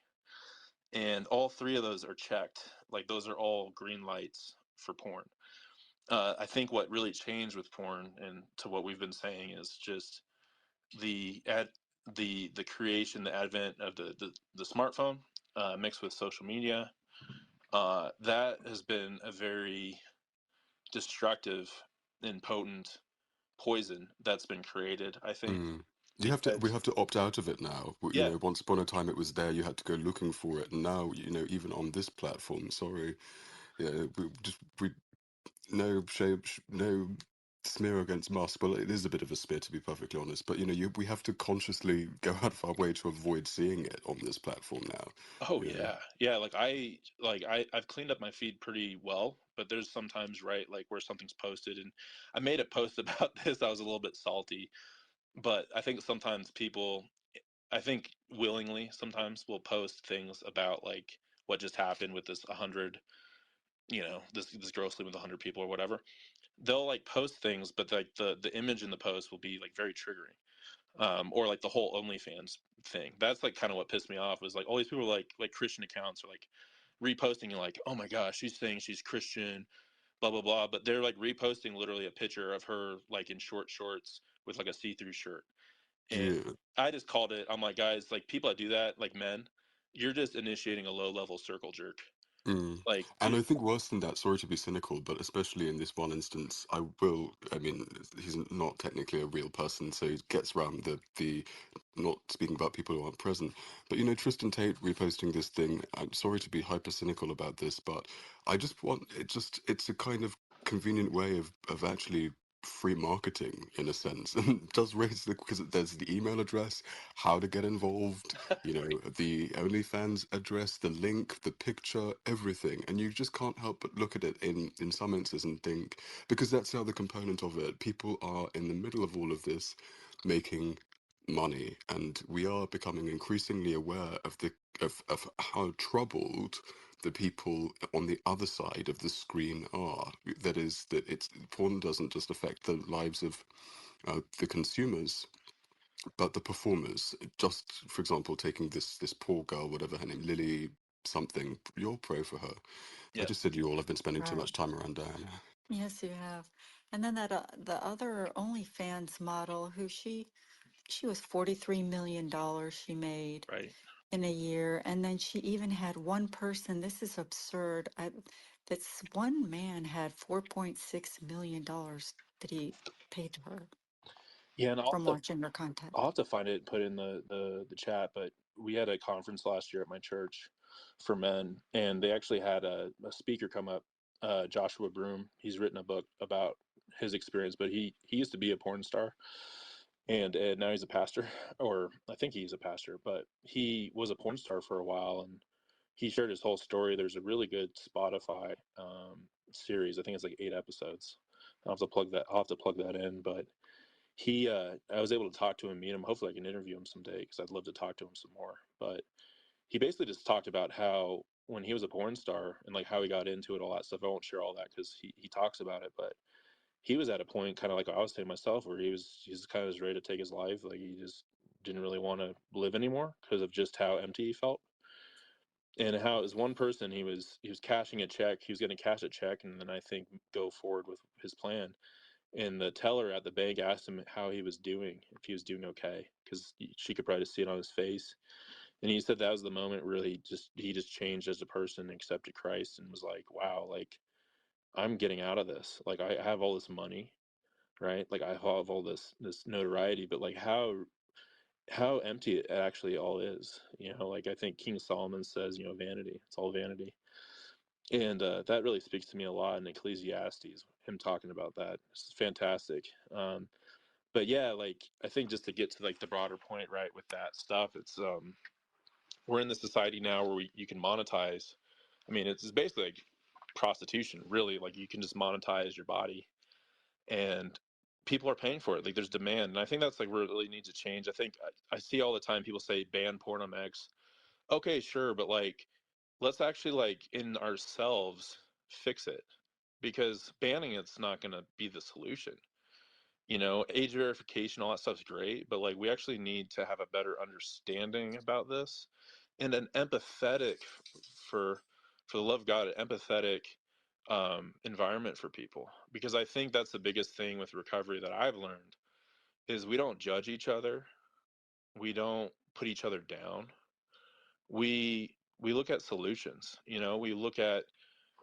And all three of those are checked. Like, those are all green lights for porn. I think what really changed with porn, and to what we've been saying, is just the ad, the creation, the advent of the smartphone, mixed with social media. That has been a very destructive and potent poison that's been created, I think, Mm. We because have to opt out of it now. yeah. Once upon a time it was there, you had to go looking for it. And now, even on this platform, sorry, yeah, we no shame, no smear against Musk. Well, it is a bit of a smear, to be perfectly honest. But we have to consciously go out of our way to avoid seeing it on this platform now. Oh You know. yeah, yeah. I've cleaned up my feed pretty well, but there's sometimes, right, like, where something's posted, and I made a post about this. I was a little bit salty, but I think sometimes people, I think willingly, sometimes will post things about, like, what just happened with this 100, this girl sleeping with 100 people or whatever. They'll, like, post things, but, like, the image in the post will be, like, very triggering. Or, like, the whole OnlyFans thing. That's, like, kind of what pissed me off, was, like, all these people, like Christian accounts, are, like, reposting and, like, oh my gosh, she's saying she's Christian, blah blah blah, but they're, like, reposting literally a picture of her, like, in short shorts with, like, a see-through shirt. And Yeah. I just called it. I'm like, guys, like, people that do that, like, men, you're just initiating a low level circle jerk. Mm. Like, And I think worse than that, sorry to be cynical, but especially in this one instance, I mean, he's not technically a real person, so he gets around the not speaking about people who aren't present. But, Tristan Tate reposting this thing, I'm sorry to be hyper cynical about this, but I just want, it's a kind of convenient way of actually free marketing in a sense, and does raise because there's the email address, how to get involved, the OnlyFans address, the link, the picture, everything, and you just can't help but look at it in some instances and think, because that's the other component of it. People are in the middle of all of this, making money, and we are becoming increasingly aware of of how troubled the people on the other side of the screen are. That is, that it's porn doesn't just affect the lives of the consumers, but the performers. Just for example, taking this poor girl, whatever her name, Lily something. You're pro for her. I just Yes. said you all. I've been spending too Right. much time around Diana. Yes, you have. And then that the other OnlyFans model who she was $43 million she made Right. in a year. And then she even had one person, this is absurd. That's one man had $4.6 million that he paid to her Yeah, and from watching her content. I'll have to find it and put it in the chat. But we had a conference last year at my church for men, and they actually had a speaker come up, Joshua Broom. He's written a book about his experience, but he used to be a porn star, and now he's a pastor, or I think he's a pastor, but he was a porn star for a while, and he shared his whole story. There's a really good Spotify series. I think it's like 8 episodes. I'll have to plug that in, but I was able to talk to him, meet him. Hopefully I can interview him someday because I'd love to talk to him some more. But he basically just talked about how when he was a porn star and like how he got into it, all that stuff. I won't share all that because he talks about it, but he was at a point kind of like I was saying myself where he's kind of just ready to take his life. Like he just didn't really want to live anymore because of just how empty he felt. And how as one person he was cashing a check, he was going to cash a check and then I think go forward with his plan. And the teller at the bank asked him how he was doing, if he was doing okay, because she could probably see it on his face. And he said that was the moment where he just changed as a person, accepted Christ, and was like, "Wow, like I'm getting out of this. Like I have all this money, right? Like I have all this notoriety, but like how empty it actually all is. Like I think King Solomon says, vanity. It's all vanity." And that really speaks to me a lot in Ecclesiastes. Him talking about that, it's fantastic. But yeah, like I think just to get to like the broader point, right, with that stuff, it's we're in the society now where you can monetize. I mean, it's basically like prostitution, really. Like you can just monetize your body, and people are paying for it. Like there's demand, and I think that's like where it really needs to change. I think I see all the time people say ban porn on X. Okay, sure, but like let's actually like in ourselves fix it because banning it's not going to be the solution. Age verification, all that stuff's great, but like we actually need to have a better understanding about this and an empathetic for for the love of God, an empathetic environment for people. Because I think that's the biggest thing with recovery that I've learned is we don't judge each other, we don't put each other down. We look at solutions. We look at,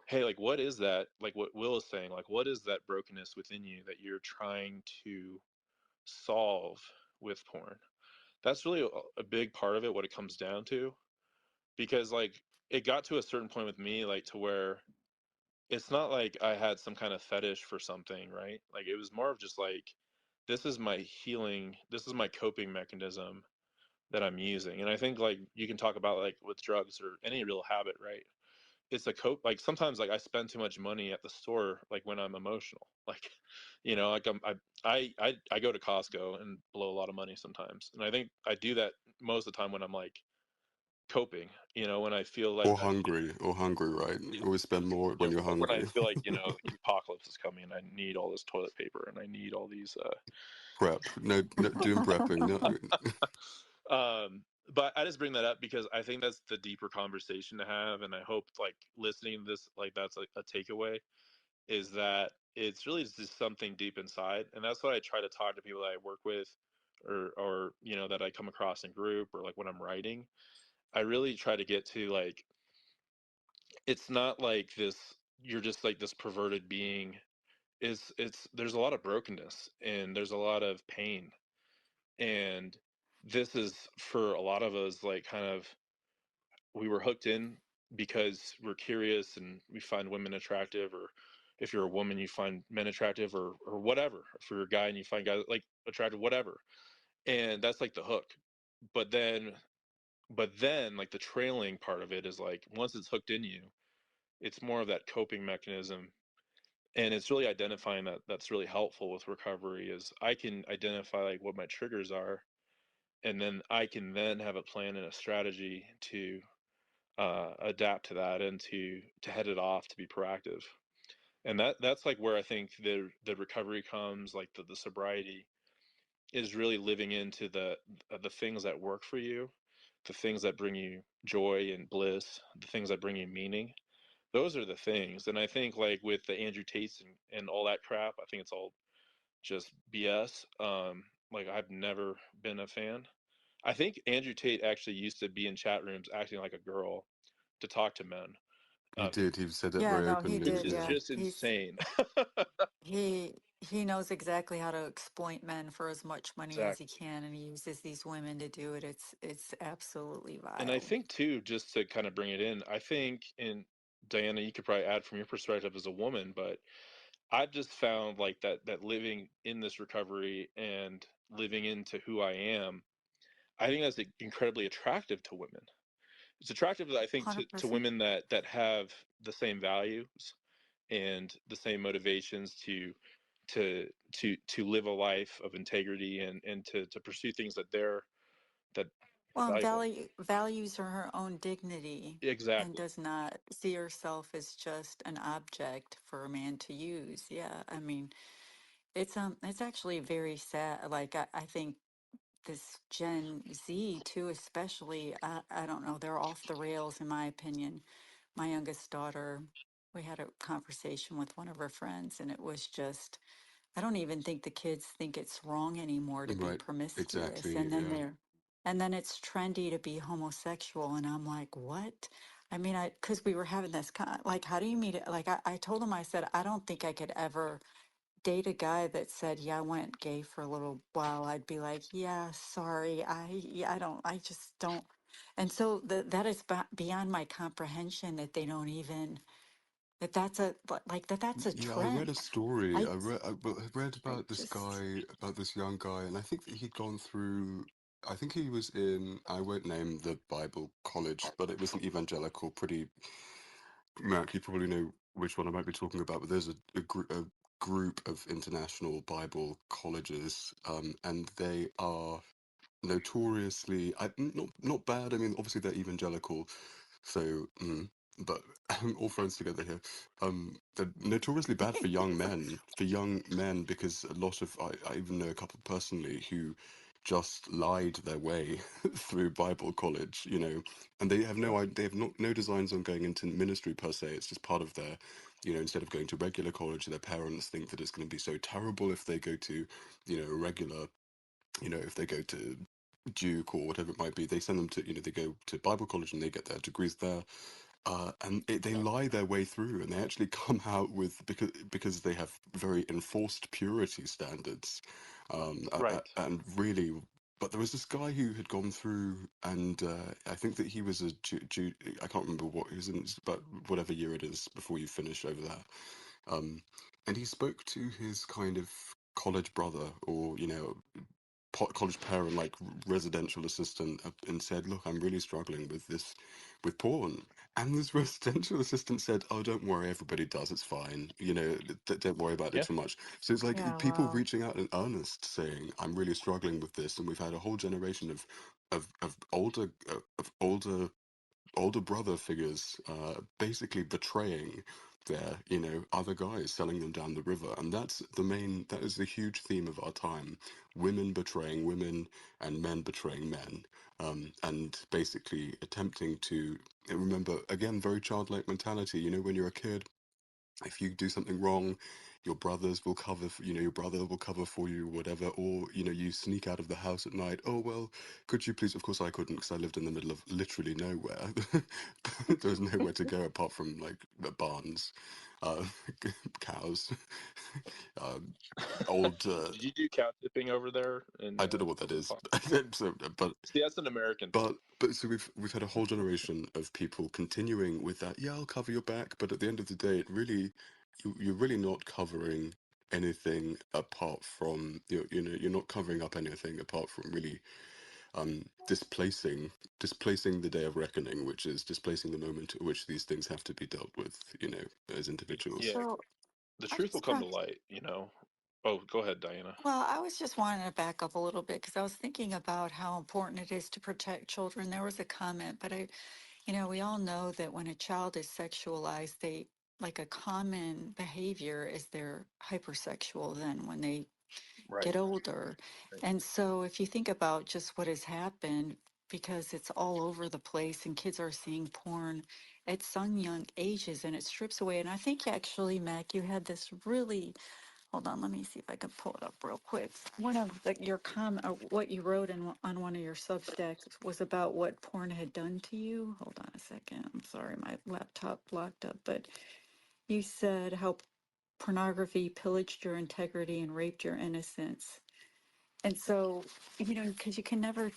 hey, like what is that? Like what Will is saying, like what is that brokenness within you that you're trying to solve with porn? That's really a big part of it, what it comes down to. Because like it got to a certain point with me, like to where it's not like I had some kind of fetish for something, right? Like it was more of just like, this is my healing, this is my coping mechanism that I'm using. And I think like you can talk about like with drugs or any real habit, right? It's a cope. Like sometimes like I spend too much money at the store, like when I'm emotional, like, like I go to Costco and blow a lot of money sometimes. And I think I do that most of the time when I'm like coping, when I feel like Or hungry, right? You always spend more when you're when I hungry. feel like, the apocalypse is coming and I need all this toilet paper and I need all these, Prep. No, no, doing prepping. No. but I just bring that up because I think that's the deeper conversation to have. And I hope like listening to this, like that's a takeaway is that it's really just something deep inside. And that's what I try to talk to people that I work with or that I come across in group or like when I'm writing. I really try to get to like, it's not like this, you're just like this perverted being. It's there's a lot of brokenness and there's a lot of pain. And this is for a lot of us like kind of we were hooked in because we're curious and we find women attractive or if you're a woman, you find men attractive, or whatever. If you're a guy and you find guys like attractive, whatever. And that's like the hook. But then like the trailing part of it is like once it's hooked in you, it's more of that coping mechanism. And it's really identifying that's really helpful with recovery is I can identify like what my triggers are, and then I can then have a plan and a strategy to adapt to that and to head it off, to be proactive. And that's like where I think the recovery comes, like the sobriety is really living into the things that work for you, the things that bring you joy and bliss, the things that bring you meaning. Those are the things. And I think like with the Andrew Tates and all that crap, I think it's all just BS. Like I've never been a fan. I think Andrew Tate actually used to be in chat rooms acting like a girl to talk to men, He did. He said it Yeah, very no, he openly. which did. is Yeah. Yeah, just insane. he he knows exactly how to exploit men for as much money as he Exactly. can, and he uses these women to do it. It's absolutely And I vile. think too, just to kind of bring it in, I think in Diana, you could probably add from your perspective as a woman, but I've just found like that living in this recovery and living into who I am, I think that's incredibly attractive to women. It's attractive, I think, to 100%. women that have the same values and the same motivations to live a life of integrity and to pursue things that are Well, valuable. values her own dignity and Exactly. does not see herself as just an object for a man to use. Yeah, I mean, it's actually very sad. Like I think this Gen Z too, especially, I don't know, they're off the rails in my opinion. My youngest daughter, we had a conversation with one of her friends, and it was just, I don't even think the kids think it's wrong anymore to be Right. promiscuous. Exactly. Yeah. And then it's trendy to be homosexual. And I'm like, what? I mean, because we were having this, like, how do you meet it? Like, I told him, I said, I don't think I could ever date a guy that said, yeah, I went gay for a little while. I'd be like, yeah, sorry. Yeah, I just don't. And so that is beyond my comprehension that they don't even, that's a, like, that's a Yeah, I read trend. a story. I, I read I about this just, guy, about this young guy, and I think that he'd gone through. I think he was in. I won't name the Bible college, but it was an evangelical, pretty. Mark, you probably know which one I might be talking about, but there's a group of international Bible colleges, and they are notoriously, not bad. I mean, obviously they're evangelical, so, but all friends together here. They're notoriously bad for young men, because a lot of I even know a couple personally who just lied their way through Bible college, and they have Yeah. they have no designs on going into ministry per se. It's just part of their, instead of going to regular college, their parents think that it's going to be so terrible if they go to, a regular, if they go to Duke or whatever it might be, they send them to, they go to Bible college and they get their degrees there. They Yeah. lie their way through, and they actually come out with, because they have very enforced purity standards, Right. and really. But there was this guy who had gone through, and I think that he was a I can't remember what he was in, but whatever year it is before you finish over that. Um, and he spoke to his kind of college brother, or college parent, like residential assistant, and said, "Look, I'm really struggling with this, with porn." And this residential assistant said, "Oh, don't worry, everybody does. It's fine. Don't worry about it Yeah. too much." So it's like yeah, people wow. reaching out in earnest, saying, "I'm really struggling with this," and we've had a whole generation of older brother figures, basically betraying their, other guys, selling them down the river. And that is the huge theme of our time: women betraying women and men betraying men, and basically attempting to, remember, again, very childlike mentality. When you're a kid, if you do something wrong, your brothers will cover, your brother will cover for you, whatever. Or, you sneak out of the house at night. "Oh, well, could you please?" Of course I couldn't, because I lived in the middle of literally nowhere. There was nowhere to go apart from like the barns, uh, cows, uh, old. Did you do cow tipping over there in I don't know what that is. Fox? So, but See, that's an American thing. so we've had a whole generation of people continuing with that. "Yeah, I'll cover your back," but at the end of the day, it really, you're really not covering anything apart from you're not covering up anything apart from really displacing the day of reckoning, which is displacing the moment at which these things have to be dealt with, as individuals. Yeah, So the I truth will just come to want, light, Oh, go ahead, Diana. well, I was just wanting to back up a little bit because I was thinking about how important it is to protect children. There was a comment, but we all know that when a child is sexualized, like a common behavior is they're hypersexual then when they Right. get older. Right. And so if you think about just what has happened, because it's all over the place and kids are seeing porn at some young ages and it strips away. And I think actually, Mac, you had this really, hold on, let me see if I can pull it up real quick. One of your comment, what you wrote on one of your Substacks was about what porn had done to you. Hold on a second. I'm sorry, my laptop locked up, but you said how pornography pillaged your integrity and raped your innocence. And so, because you can never,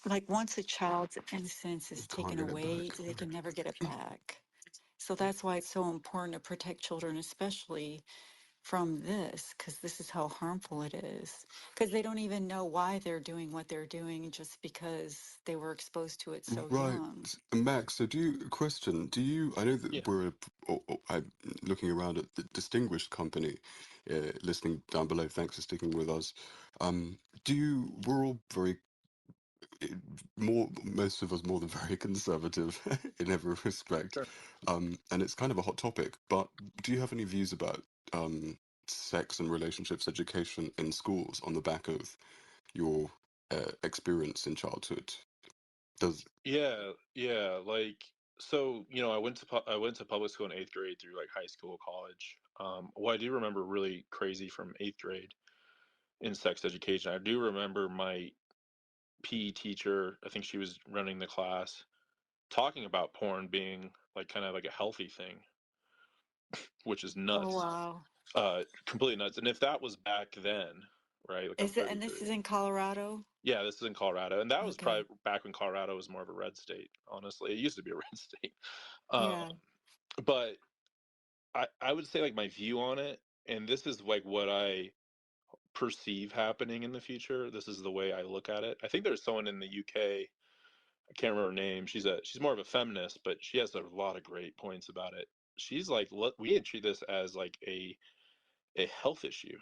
like, once a child's innocence You is can't taken get it away, back. they can never get it back. So that's why it's so important to protect children, especially from this, because this is how harmful it is. Because they don't even know why they're doing what they're doing just because they were exposed to it so Right, young. Max. So, question? Do you? I know Yeah. that I'm looking around at the distinguished company, listening down below. Thanks for sticking with us. Do you? We're all very most of us more than very conservative in every respect, Sure. and it's kind of a hot topic. But do you have any views about sex and relationships education in schools on the back of your experience in childhood? Does Yeah, yeah. So, I went to public school in eighth grade through like high school, college. What I do remember really crazy from eighth grade in sex education, I do remember my PE teacher, I think she was running the class, talking about porn being like kind of like a healthy thing, which is Oh, nuts. wow. Completely nuts. And if that was back then, right? Like I'm Is it, and this 33. is in Colorado? Yeah, this is in Colorado, and that was Okay. probably back when Colorado was more of a red state. Honestly, it used to be a red state. Um, Yeah. but I would say like my view on it, and this is like what I perceive happening in the future. This is the way I look at it. I think there's someone in the UK. I can't remember her name. She's more of a feminist, but she has a lot of great points about it. She's like, we need to treat this as like a health issue.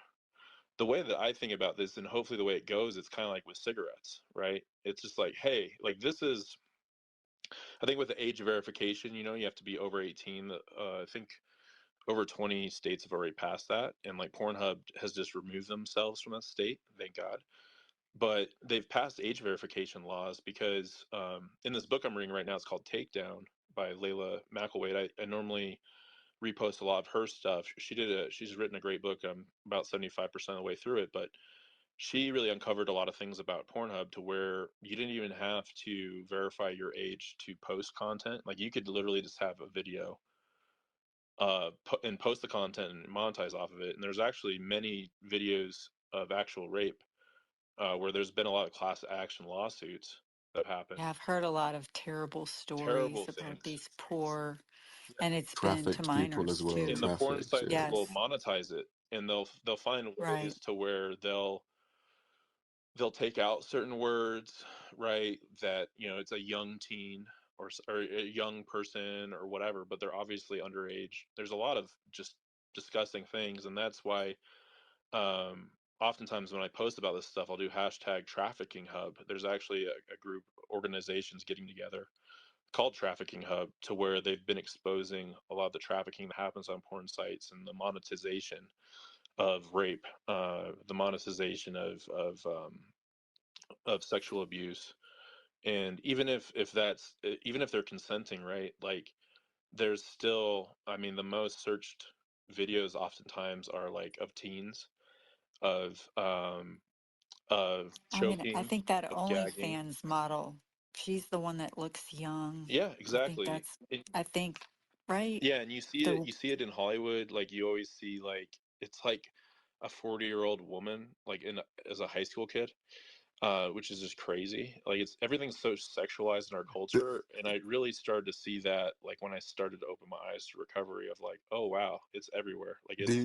The way that I think about this, and hopefully the way it goes, it's kind of like with cigarettes, right? It's just like, hey, like this is. I think with the age verification, you have to be over 18. I think over 20 states have already passed that, and like Pornhub has just removed themselves from that state, thank God. But they've passed age verification laws because in this book I'm reading right now, it's called Takedown by Layla McElwaite. I normally repost a lot of her stuff. She's written a great book. I'm about 75% of the way through it, but she really uncovered a lot of things about Pornhub to where you didn't even have to verify your age to post content. Like you could literally just have a video and post the content and monetize off of it. And there's actually many videos of actual rape where there's been a lot of class action lawsuits that happened. Yeah, I've heard a lot of terrible stories Terrible about things. these poor, and it's been to trafficked people as minors well? And the too. porn Trafficked, sites yeah. will Yes, monetize it, and they'll find right. ways to where they'll take out certain words, right? That it's a young teen or a young person or whatever, but they're obviously underage. There's a lot of just disgusting things, and that's why um, oftentimes when I post about this stuff, I'll do hashtag trafficking hub. There's actually a group organizations getting together called Trafficking Hub to where they've been exposing a lot of the trafficking that happens on porn sites and the monetization of rape, the monetization of sexual abuse, and even if they're consenting, right? Like there's still, I mean, the most searched videos oftentimes are like of teens of I mean, I choking, think that of gagging. OnlyFans model, she's the one that looks young. Yeah, I think exactly. that's, I think, right? Yeah, and The you see it in Hollywood. Like you always see like it's like a 40-year-old woman like as a high school kid, which is just crazy. Like it's everything's so sexualized in our culture, and I really started to see that like when I started to open my eyes to recovery of like, oh wow, it's everywhere. Like it's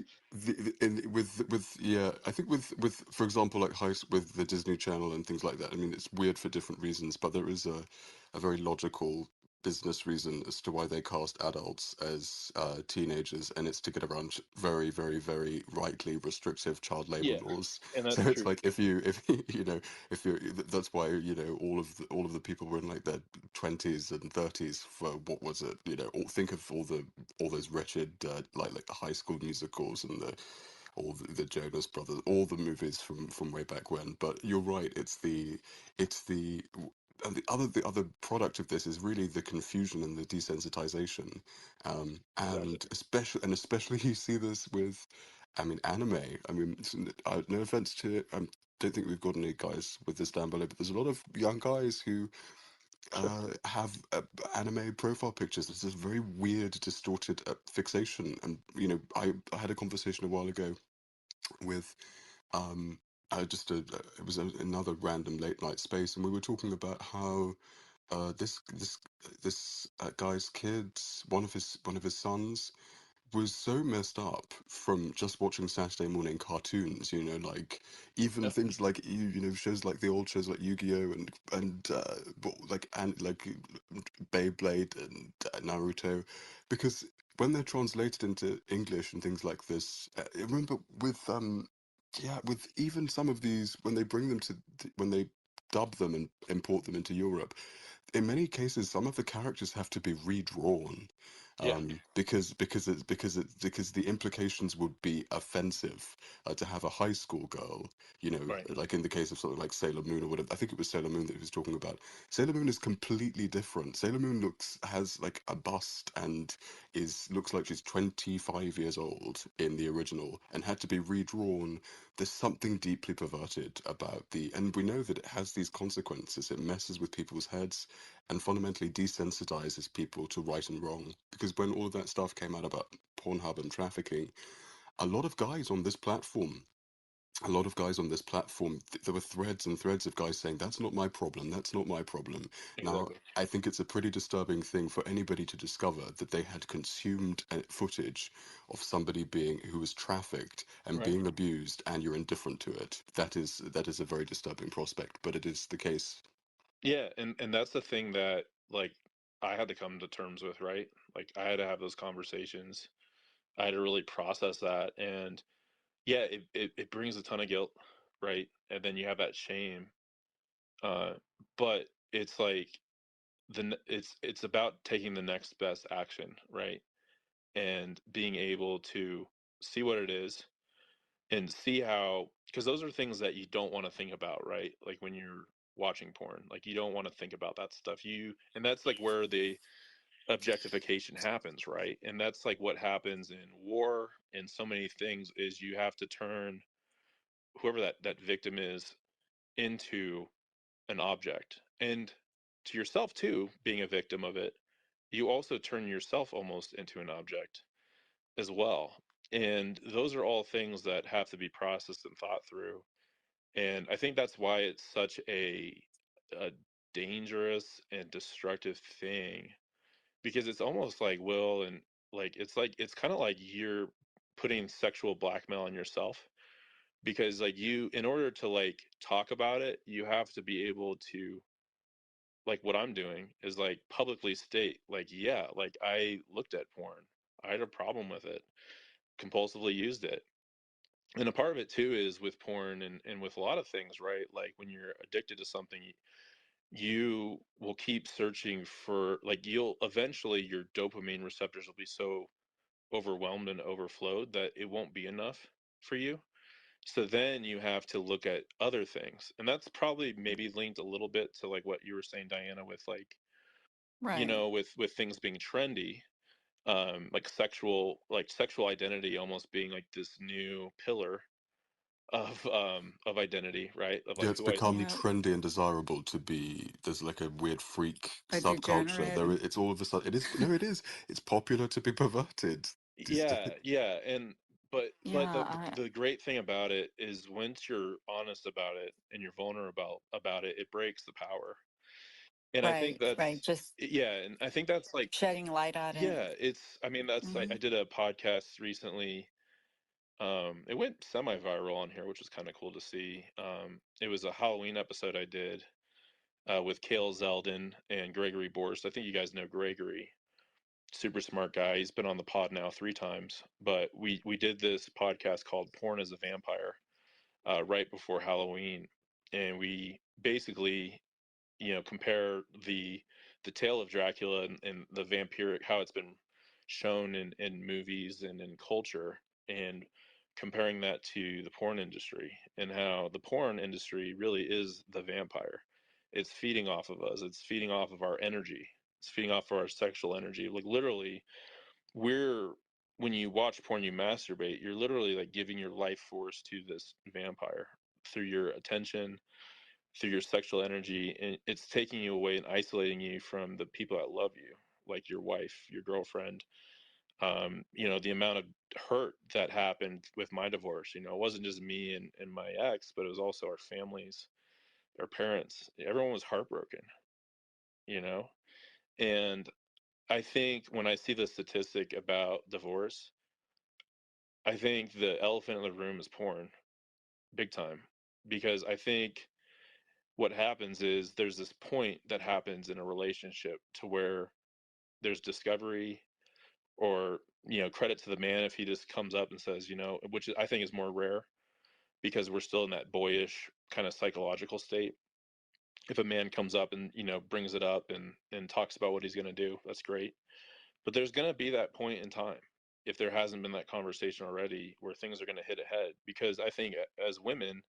With yeah, I think with for example like with the Disney Channel and things like that. I mean, it's weird for different reasons, but there is a very logical business reason as to why they cast adults as teenagers, and it's to get around very, very, very rightly restrictive child labor yeah, laws. and So that's it's true. like if you know if you that's why all of the people were in like their 20s and 30s for what was it, think of all those wretched like High School Musicals and the Jonas Brothers, all the movies from way back when. But you're right, it's the and the other product of this is really the confusion and the desensitization, Exactly. especially you see this with, I mean, anime. I mean, no offense to, don't think we've got any guys with this down below, but there's a lot of young guys who Sure. have anime profile pictures. There's this very weird, distorted fixation. And, I had a conversation a while ago with just it was another random late night space, and we were talking about how this guy's kids, one of his sons, was so messed up from just watching Saturday morning cartoons, like even Yeah. things like shows like the old shows like Yu-Gi-Oh and Beyblade and Naruto, because when they're translated into English and things like this, I remember with yeah, with even some of these when they bring them when they dub them and import them into Europe, in many cases, some of the characters have to be redrawn, Yeah. because the implications would be offensive, to have a high school girl, Right. like in the case of something like Sailor Moon or whatever. I think it was Sailor Moon that he was talking about. Sailor Moon is completely different. Sailor Moon has like a bust and is looks like she's 25 years old in the original and had to be redrawn. There's something deeply perverted about and we know that it has these consequences. It messes with people's heads and fundamentally desensitizes people to right and wrong. Because when all of that stuff came out about Pornhub and trafficking, a lot of guys on this platform, there were threads and threads of guys saying, that's not my problem, that's not my problem. Now, Exactly. I think it's a pretty disturbing thing for anybody to discover that they had consumed footage of somebody who was trafficked and Right. being abused, and you're indifferent to it. That is a very disturbing prospect, but it is the case. Yeah, and that's the thing that like I had to come to terms with, right? Like I had to have those conversations. I had to really process that, and yeah, it brings a ton of guilt, right? And then you have that shame. Uh, but it's like it's about taking the next best action, right? And being able to see what it is and see how, because those are things that you don't want to think about, right? Like when you're watching porn, like you don't want to think about that stuff. And that's like where the objectification happens, right? And that's like what happens in war and so many things is you have to turn whoever that victim is into an object. And to yourself too, being a victim of it, you also turn yourself almost into an object as well. And those are all things that have to be processed and thought through. And I think that's why it's such a dangerous and destructive thing because it's almost like will and like it's kind of like you're putting sexual blackmail on yourself because like you in order to like talk about it, you have to be able to like what I'm doing is like publicly state like yeah, like I looked at porn. I had a problem with it, compulsively used it. And a part of it too is with porn and with a lot of things, right? Like when you're addicted to something, you will keep searching for like you'll eventually your dopamine receptors will be so overwhelmed and overflowed that it won't be enough for you. So then you have to look at other things. And that's probably maybe linked a little bit to like what you were saying, Diana, with like, Right. with things being trendy, like sexual identity almost being like this new pillar of identity, right? Of Yeah, like it's who I become see. Yeah. trendy and desirable to be. There's like a weird freak A subculture. degenerate. It's all of a sudden. It is no, it is. It's popular to be perverted. Just Yeah, yeah. And but Yeah, the great thing about it is once you're honest about it and you're vulnerable about it, it breaks the power. And I think right. that's, Just yeah, and I think that's like, shedding light on it. yeah, it's, I mean, that's, I Hmm. did a podcast recently. It went semi-viral on here, which was kind of cool to see. It was a Halloween episode I did with Kale Zeldin and Gregory Borst. I think you guys know Gregory. Super smart guy. He's been on the pod now 3 times. But we did this podcast called "Porn as a Vampire" right before Halloween, and we basically, compare the tale of Dracula and the vampiric, how it's been shown in movies and in culture, and comparing that to the porn industry, and how the porn industry really is the vampire. It's feeding off of us. It's feeding off of our energy. It's feeding off of our sexual energy. Like literally, we're when you watch porn, you masturbate. You're literally like giving your life force to this vampire through your attention, through your sexual energy, and it's taking you away and isolating you from the people that love you, like your wife, your girlfriend. The amount of hurt that happened with my divorce, it wasn't just me and my ex, but it was also our families, our parents. Everyone was heartbroken, you know? And I think when I see the statistic about divorce, I think the elephant in the room is porn, big time. Because I think what happens is there's this point that happens in a relationship to where there's discovery, or credit to the man if he just comes up and says, which I think is more rare, because we're still in that boyish kind of psychological state. If a man comes up and brings it up and talks about what he's going to do, that's great. But there's going to be that point in time, if there hasn't been that conversation already, where things are going to hit ahead, because I think as women,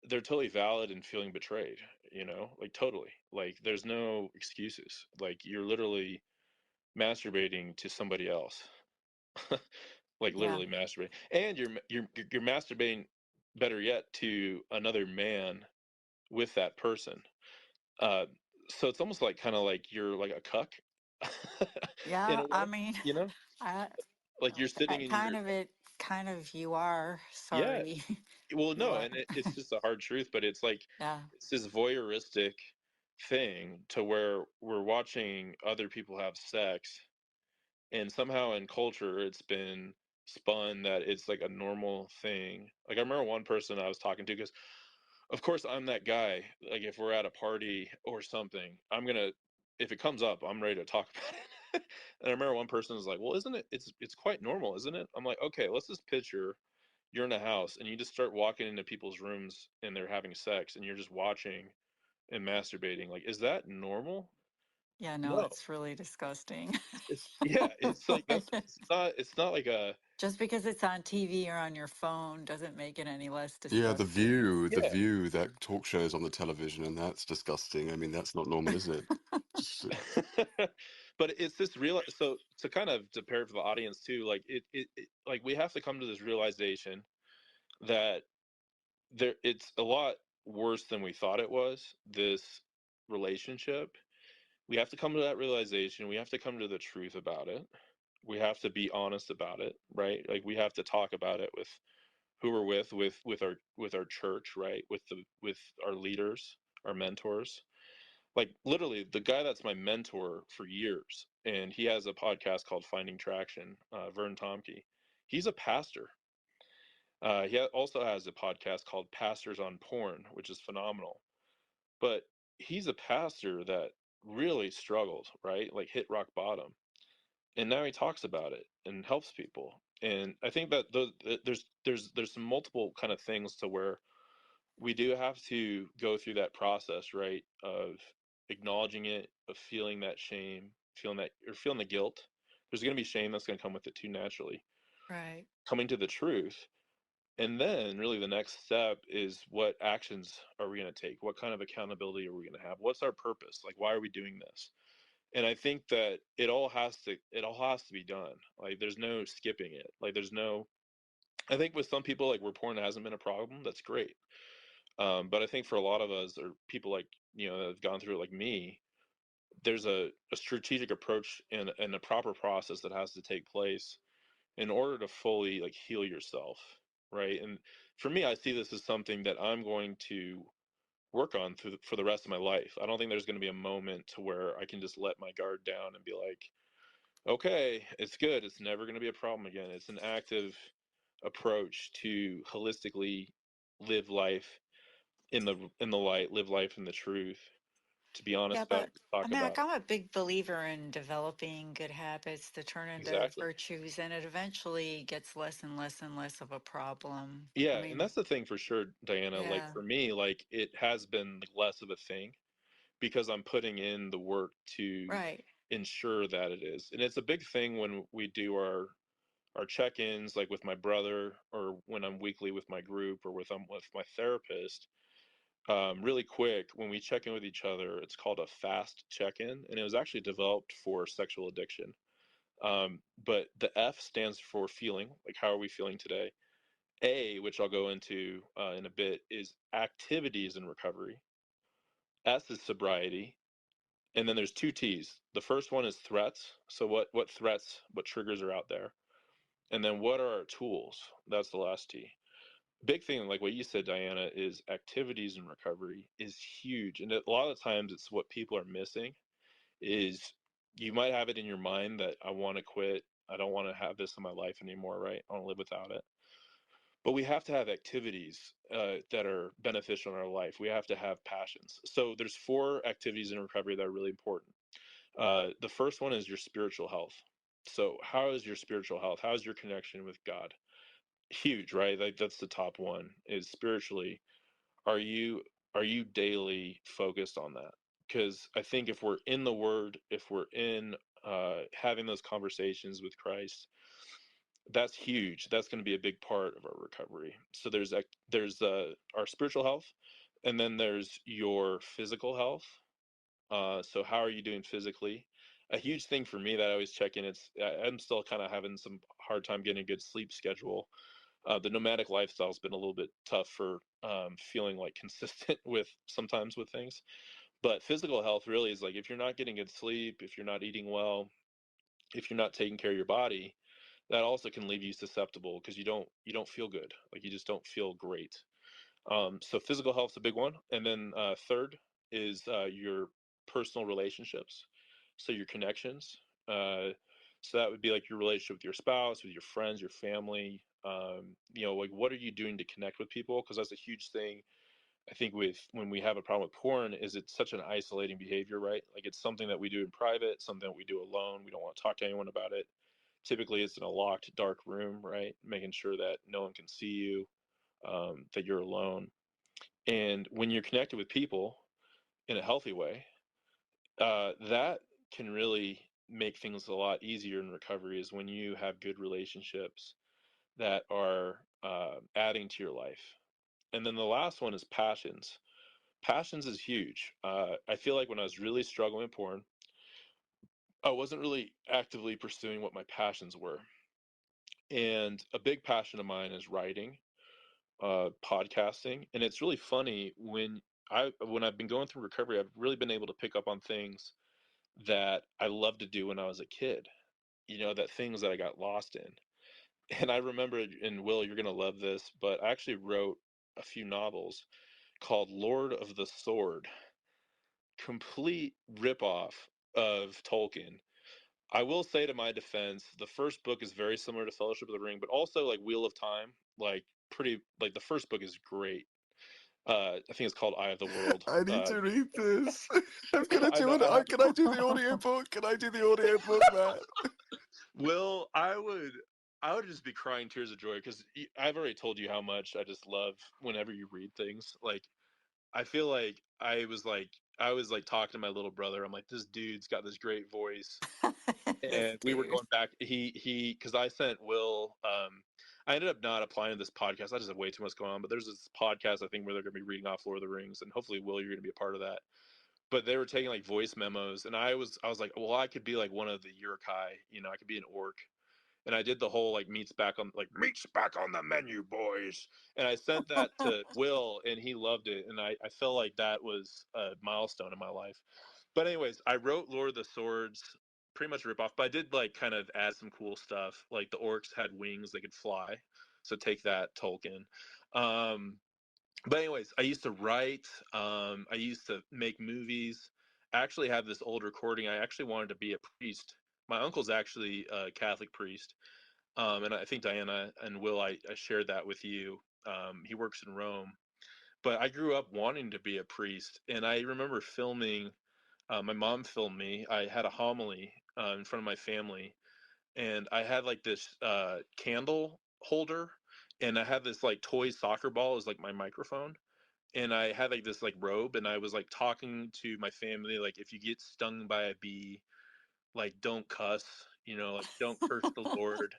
they're totally valid in feeling betrayed, like totally. Like there's no excuses. Like you're literally masturbating to somebody else. Like Yeah, literally masturbating. And you're masturbating, better yet, to another man with that person. Uh so it's almost like, kind of like you're like a cuck in yeah. a I way, mean, I, like you're sitting in your, kind of you are. yeah. Sorry, Well, you no, are. and it's just a hard truth, but it's like, Yeah, it's this voyeuristic thing to where we're watching other people have sex, and somehow in culture it's been spun that it's like a normal thing. Like I remember one person I was talking to, because of course I'm that guy. Like if we're at a party or something, if it comes up, I'm ready to talk about it. And I remember one person was like, "Well, isn't it? It's quite normal, isn't it?" I'm like, "Okay, let's just picture you're in a house and you just start walking into people's rooms and they're having sex and you're just watching and masturbating. Like, is that normal? yeah. No, No. it's really disgusting. It's yeah. It's like that's it's not. It's not like a Just because it's on TV or on your phone doesn't make it any less Yeah, disgusting. the yeah. View, that talk show is on the television, and that's disgusting. I mean, that's not normal, is it? Just, But it's this real. So to kind of prepare for the audience too, like it like we have to come to this realization that it's a lot worse than we thought it was. This relationship, we have to come to that realization. We have to come to the truth about it. We have to be honest about it, right? Like we have to talk about it with who we're with our church, right? With our leaders, our mentors. Like literally, the guy that's my mentor for years, and he has a podcast called Finding Traction. Vern Tomke, he's a pastor. Also has a podcast called Pastors on Porn, which is phenomenal. But he's a pastor that really struggled, right? Like hit rock bottom, and now he talks about it and helps people. And I think that there's some multiple kind of things to where we do have to go through that process, right? Of acknowledging it, of feeling that shame, feeling the guilt. There's going to be shame that's going to come with it too, naturally. Right. Coming to the truth, and then really the next step is, what actions are we going to take? What kind of accountability are we going to have? What's our purpose? Like, why are we doing this? And I think that it all has to be done. Like there's no skipping it. Like there's no, I think with some people, like where porn hasn't been a problem, that's great. But I think for a lot of us, or people like, that have gone through it like me, there's a strategic approach and a proper process that has to take place in order to fully like heal yourself, right? And for me, I see this as something that I'm going to work on for the rest of my life. I don't think there's going to be a moment to where I can just let my guard down and be like, okay, it's good. It's never going to be a problem again. It's an active approach to holistically live life in the light, live life in the truth, to be Yeah, honest about but it, to talk Mac, about it. I'm a big believer in developing good habits to turn into Exactly. virtues, and it eventually gets less and less and less of a problem. I Yeah, and mean, that's the thing for sure, Diana. Like yeah, for me, like it has been like less of a thing because I'm putting in the work to right. ensure that it is. And it's a big thing when we do our check-ins, like with my brother, or when I'm weekly with my group, or with my therapist. Really quick, when we check in with each other, it's called a fast check-in, and it was actually developed for sexual addiction. But the F stands for feeling, like how are we feeling today? A, which I'll go into in a bit, is activities in recovery. S is sobriety, and then there's two T's. The first one is threats. So what threats, what triggers are out there, and then what are our tools? That's the last T. Big thing, like what you said, Diana, is activities in recovery is huge, and a lot of times it's what people are missing. Is you might have it in your mind that I want to quit. I don't want to have this in my life anymore, right? I want to live without it. But we have to have activities that are beneficial in our life. We have to have passions. So there's four activities in recovery that are really important. The first one is your spiritual health. So how is your spiritual health? How is your connection with God? Huge, right? Like that's the top one is spiritually. Are you are you daily focused on that? Because I think if we're in the Word, if we're in having those conversations with Christ, that's huge. That's going to be a big part of our recovery. So there's our spiritual health, and then there's your physical health. So how are you doing physically? A huge thing for me that I always check in. I'm still kind of having some hard time getting a good sleep schedule. The nomadic lifestyle's been a little bit tough for feeling like consistent with sometimes with things. But physical health really is like if you're not getting good sleep, if you're not eating well, if you're not taking care of your body, that also can leave you susceptible because you don't feel good. Like you just don't feel great. So physical health's a big one, and then third is your personal relationships. So your connections. So that would be like your relationship with your spouse, with your friends, your family. Like what are you doing to connect with people? Because that's a huge thing. I think with when we have a problem with porn, is it's such an isolating behavior, right? Like it's something that we do in private, something that we do alone. We don't want to talk to anyone about it. Typically, it's in a locked, dark room, right? Making sure that no one can see you, that you're alone. And when you're connected with people in a healthy way, that can really make things a lot easier in recovery. Is when you have good relationships that are adding to your life. And then the last one is passions. Passions is huge. I feel like when I was really struggling with porn, I wasn't really actively pursuing what my passions were. And a big passion of mine is writing, podcasting, and it's really funny when I've been going through recovery, I've really been able to pick up on things that I loved to do when I was a kid. That things that I got lost in. And I remember, and Will, you're gonna love this, but I actually wrote a few novels called Lord of the Sword, complete ripoff of Tolkien. I will say to my defense, the first book is very similar to Fellowship of the Ring, but also like Wheel of Time, like pretty like the first book is great. I think it's called Eye of the World. I need to read this. I'm gonna I do know. it. Can I do the audiobook? Can I do the audiobook, man? Will, I would just be crying tears of joy because I've already told you how much I just love whenever you read things. Like I feel like I was like talking to my little brother. I'm like, this dude's got this great voice, This and we were dude. going back. Because I sent Will. I ended up not applying to this podcast. I just have way too much going on. But there's this podcast I think where they're going to be reading off Lord of the Rings, and hopefully, Will, you're going to be a part of that. But they were taking like voice memos, and I was like, well, I could be like one of the Uruk-hai. I could be an orc. And I did the whole like meats back on the menu, boys. And I sent that to Will, and he loved it. And I felt like that was a milestone in my life. But anyways, I wrote Lord of the Swords pretty much a ripoff, but I did like kind of add some cool stuff. Like the orcs had wings; they could fly. So take that, Tolkien. Um, but anyways, I used to write. I used to make movies. I actually have this old recording. I actually wanted to be a priest. My uncle's actually a Catholic priest, and I think Diana and Will, I shared that with you. He works in Rome, but I grew up wanting to be a priest, and I remember filming. My mom filmed me. I had a homily in front of my family, and I had like this candle holder, and I had this like toy soccer ball as like my microphone, and I had like this like robe, and I was like talking to my family like, if you get stung by a bee, like don't cuss, like don't curse the Lord.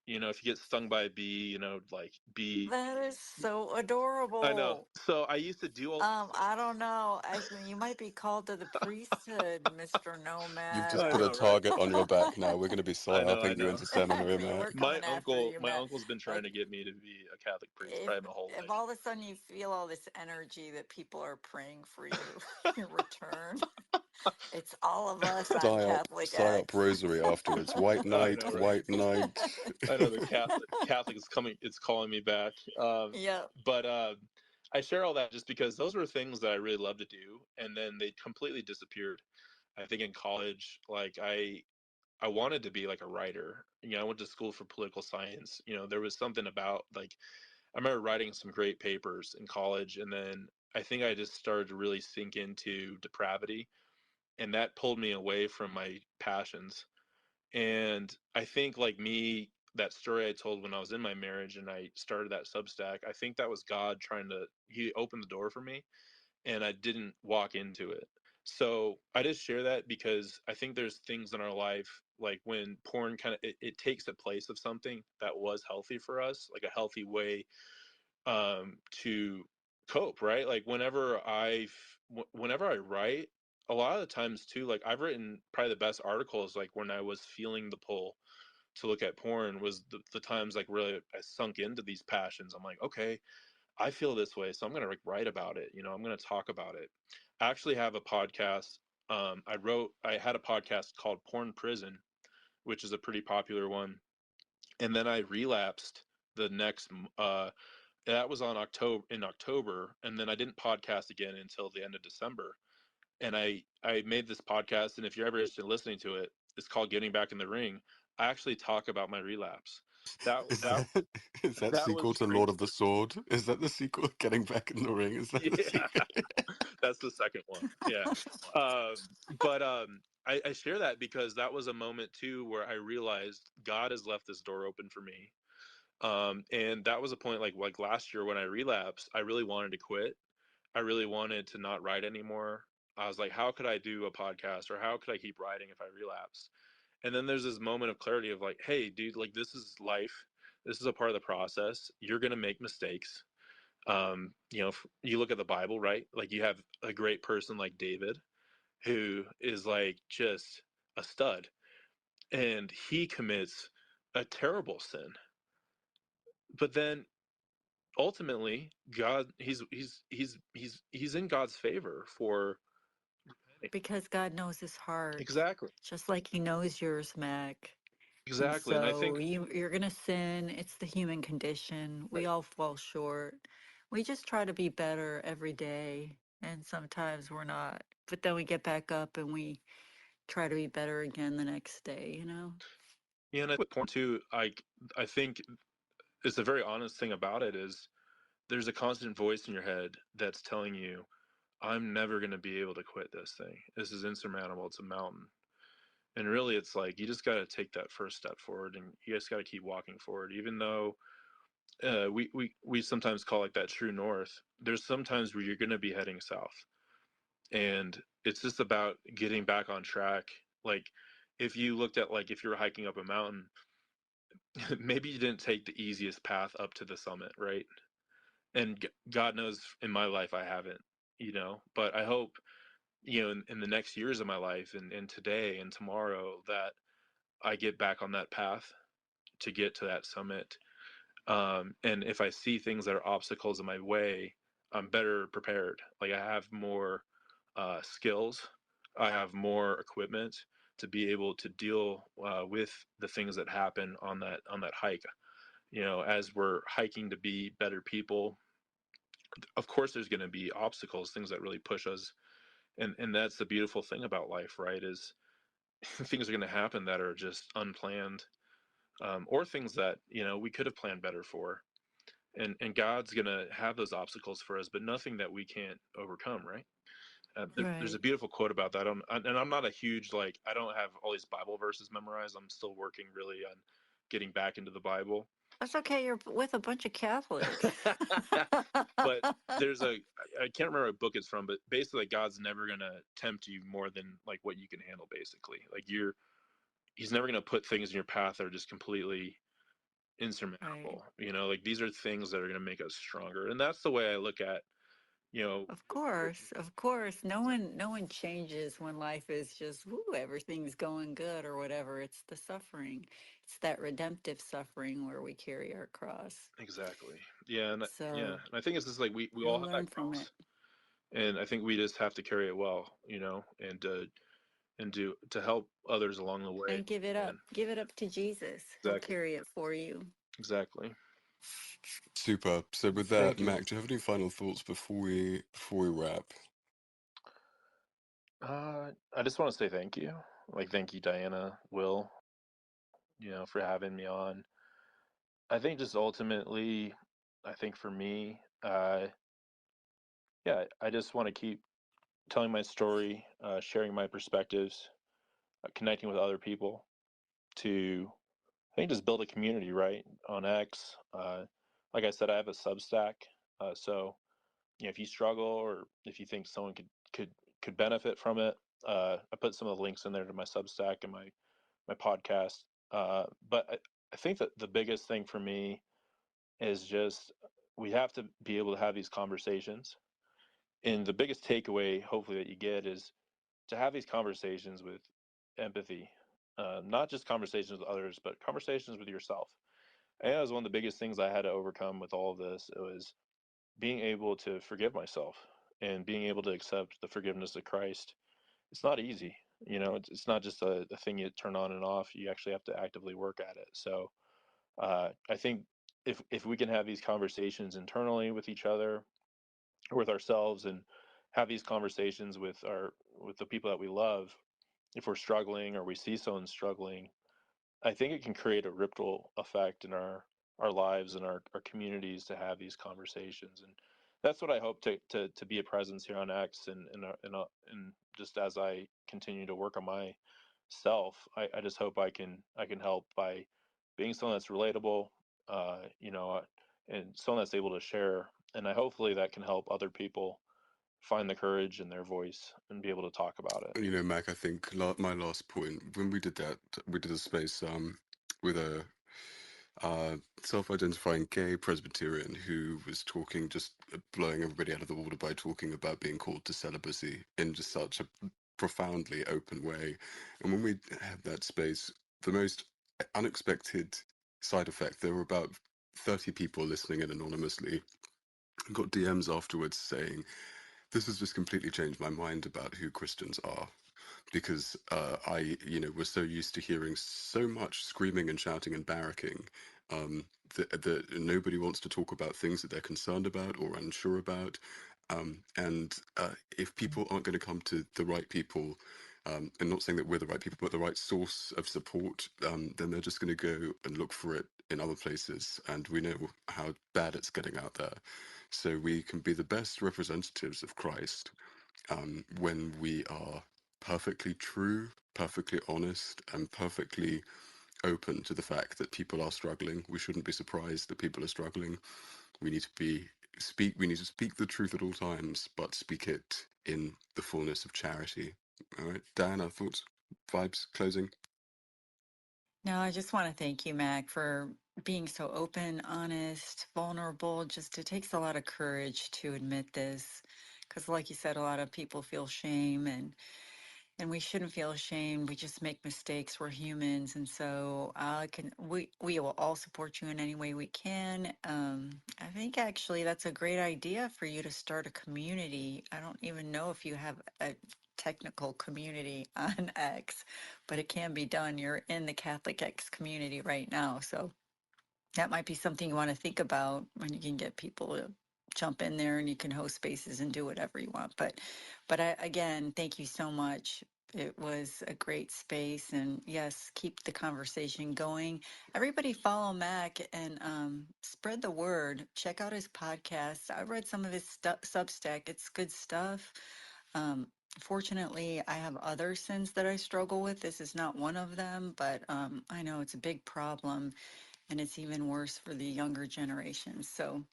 If you get stung by a bee, like be. That is so I know. adorable. So I used to do all these I things. don't know. You might be called to the priesthood, Mr. You've Nomad. just I put a know, right? target on your back now. We're going to be I know, I slapping you know. into seminary, Mac. We're My coming after uncle, you, my Matt. uncle's been trying Like, to get me to be a Catholic priest if probably my whole if life. all of a sudden you feel all this energy that people are praying for you, your return, it's all of us on Catholic Sign up X. rosary afterwards. White I knight, know, right? white knight. I know the Catholic is coming. It's calling me back. Yep. But I share all that just because those were things that I really loved to do, and then they completely disappeared. I think in college, like I wanted to be like a writer. I went to school for political science. There was something about like I remember writing some great papers in college, and then I think I just started to really sink into depravity, and that pulled me away from my passions. And I think like me, that story I told when I was in my marriage and I started that Substack, I think that was God trying to, he opened the door for me and I didn't walk into it. So I just share that because I think there's things in our life, like when porn kind of, it takes the place of something that was healthy for us, like a healthy way to cope, right? Like whenever I write, a lot of the times too, like I've written probably the best articles like when I was feeling the pull to look at porn was the times like really I sunk into these passions. I'm like, okay, I feel this way, so I'm gonna like write about it. I'm gonna talk about it. I actually have a podcast. I had a podcast called Porn Prison, which is a pretty popular one, and then I relapsed the next that was on October, and then I didn't podcast again until the end of December. And I made this podcast, and if you're ever interested in listening to it, it's called Getting Back in the Ring. I actually talk about my relapse. That Is that that is that that was sequel to Lord crazy. of the Sword? Is that the sequel? Getting back in the ring? Is that the Yeah, sequel? that's the second one. Yeah, um, but I share that because that was a moment too where I realized God has left this door open for me. And that was a point like last year when I relapsed, I really wanted to quit. I really wanted to not write anymore. I was like, how could I do a podcast or how could I keep writing if I relapse? And then there's this moment of clarity of like, hey, dude, like this is life. This is a part of the process. You're going to make mistakes. You look at the Bible, right? Like you have a great person like David who is like just a stud and he commits a terrible sin. But then ultimately God he's in God's favor for repenting. Because God knows his heart, Exactly. just like he knows yours, Mac. And Exactly. And I so think you're gonna sin. It's the human condition. We right. all fall short. We just try to be better every day, and sometimes we're not. But then we get back up and we try to be better again the next day. Yeah, and I with porn too, I think it's a very honest thing about it is there's a constant voice in your head that's telling you, I'm never gonna be able to quit this thing. This is insurmountable. It's a mountain. And really it's like you just gotta take that first step forward and you just gotta keep walking forward. Even though we sometimes call it that true north. There's sometimes where you're gonna be heading south. And it's just about getting back on track. Like if you looked at like if you were hiking up a mountain, maybe you didn't take the easiest path up to the summit, right? And God knows in my life I haven't, but I hope, in the next years of my life and today and tomorrow that I get back on that path to get to that summit. And if I see things that are obstacles in my way, I'm better prepared. Like I have more skills, I have more equipment to be able to deal with the things that happen on that hike. As we're hiking to be better people, of course there's going to be obstacles, things that really push us, and that's the beautiful thing about life, right? Is things are going to happen that are just unplanned, or things that we could have planned better for, and God's going to have those obstacles for us, but nothing that we can't overcome, right? There's a Right. beautiful quote about that. And I'm not a huge, like, I don't have all these Bible verses memorized. I'm still working really on getting back into the Bible. That's okay. You're with a bunch of Catholics. But I can't remember what book it's from, but basically, like, God's never gonna tempt you more than like what you can handle. Basically, like He's never gonna put things in your path that are just completely Right. insurmountable. Like, these are things that are gonna make us stronger, and that's the way I look at you know Of course, of course. No one changes when life is just woo, everything's going good or whatever. It's the suffering. It's that redemptive suffering where we carry our cross. exactly. Yeah, and So I think it's just like we you'll all have that learn from it cross, and I think we just have to carry it well, and do to help others along the way. and give it up. And Give it up to Jesus. He'll exactly, carry it for you. exactly. Super. So with that, Thank you. Mac, do you have any final thoughts before we wrap? I just want to say thank you. Like, thank you, Diana, Will, for having me on. I think just ultimately, I think for me, yeah, I just want to keep telling my story, sharing my perspectives, connecting with other people to, I think, just build a community, right? On X. Like I said, I have a Substack. So, if you struggle or if you think someone could benefit from it, I put some of the links in there to my Substack and my podcast. But I think that the biggest thing for me is just we have to be able to have these conversations. And the biggest takeaway, hopefully, that you get is to have these conversations with empathy, not just conversations with others, but conversations with yourself. And that was one of the biggest things I had to overcome with all of this. It was being able to forgive myself and being able to accept the forgiveness of Christ. It's not easy. It's not just a thing you turn on and off. You actually have to actively work at it. So I think if we can have these conversations internally with each other or with ourselves, and have these conversations with the people that we love, if we're struggling or we see someone struggling, I think it can create a ripple effect in our lives and our communities to have these conversations. And that's what I hope to be a presence here on X, and just as I continue to work on myself, I just hope I can help by being someone that's relatable, uh, you know, and someone that's able to share. And I hopefully that can help other people find the courage in their voice and be able to talk about it. Mac, I think my last point, when we did that, we did a space with a self-identifying gay Presbyterian who was talking, just blowing everybody out of the water by talking about being called to celibacy in just such a profoundly open way. And when we had that space, the most unexpected side effect, there were about 30 people listening in anonymously. Got DMs afterwards saying, this has just completely changed my mind about who Christians are, because was so used to hearing so much screaming and shouting and barracking, that nobody wants to talk about things that they're concerned about or unsure about. And if people aren't going to come to the right people, and not saying that we're the right people, but the right source of support, then they're just going to go and look for it in other places. And we know how bad it's getting out there. So we can be the best representatives of Christ when we are perfectly true, perfectly honest, and perfectly open to the fact that people are struggling. We shouldn't be surprised that people are struggling. We need to we need to speak the truth at all times, but speak it in the fullness of charity. All right, Diana, thoughts, vibes, closing? No, I just want to thank you, Mac, for being so open, honest, vulnerable. Just it takes a lot of courage to admit this, because, like you said, a lot of people feel shame, and we shouldn't feel ashamed. We just make mistakes. We're humans, and so we will all support you in any way we can. I think actually that's a great idea for you to start a community. I don't even know if you have technical community on X, but it can be done. You're in the Catholic X community right now. So that might be something you want to think about when you can get people to jump in there and you can host spaces and do whatever you want. But again, thank you so much. It was a great space, and yes, keep the conversation going. Everybody follow Mac and spread the word. Check out his podcast. I read some of his Substack. It's good stuff. Fortunately, I have other sins that I struggle with. This is not one of them, but I know it's a big problem, and it's even worse for the younger generation. So,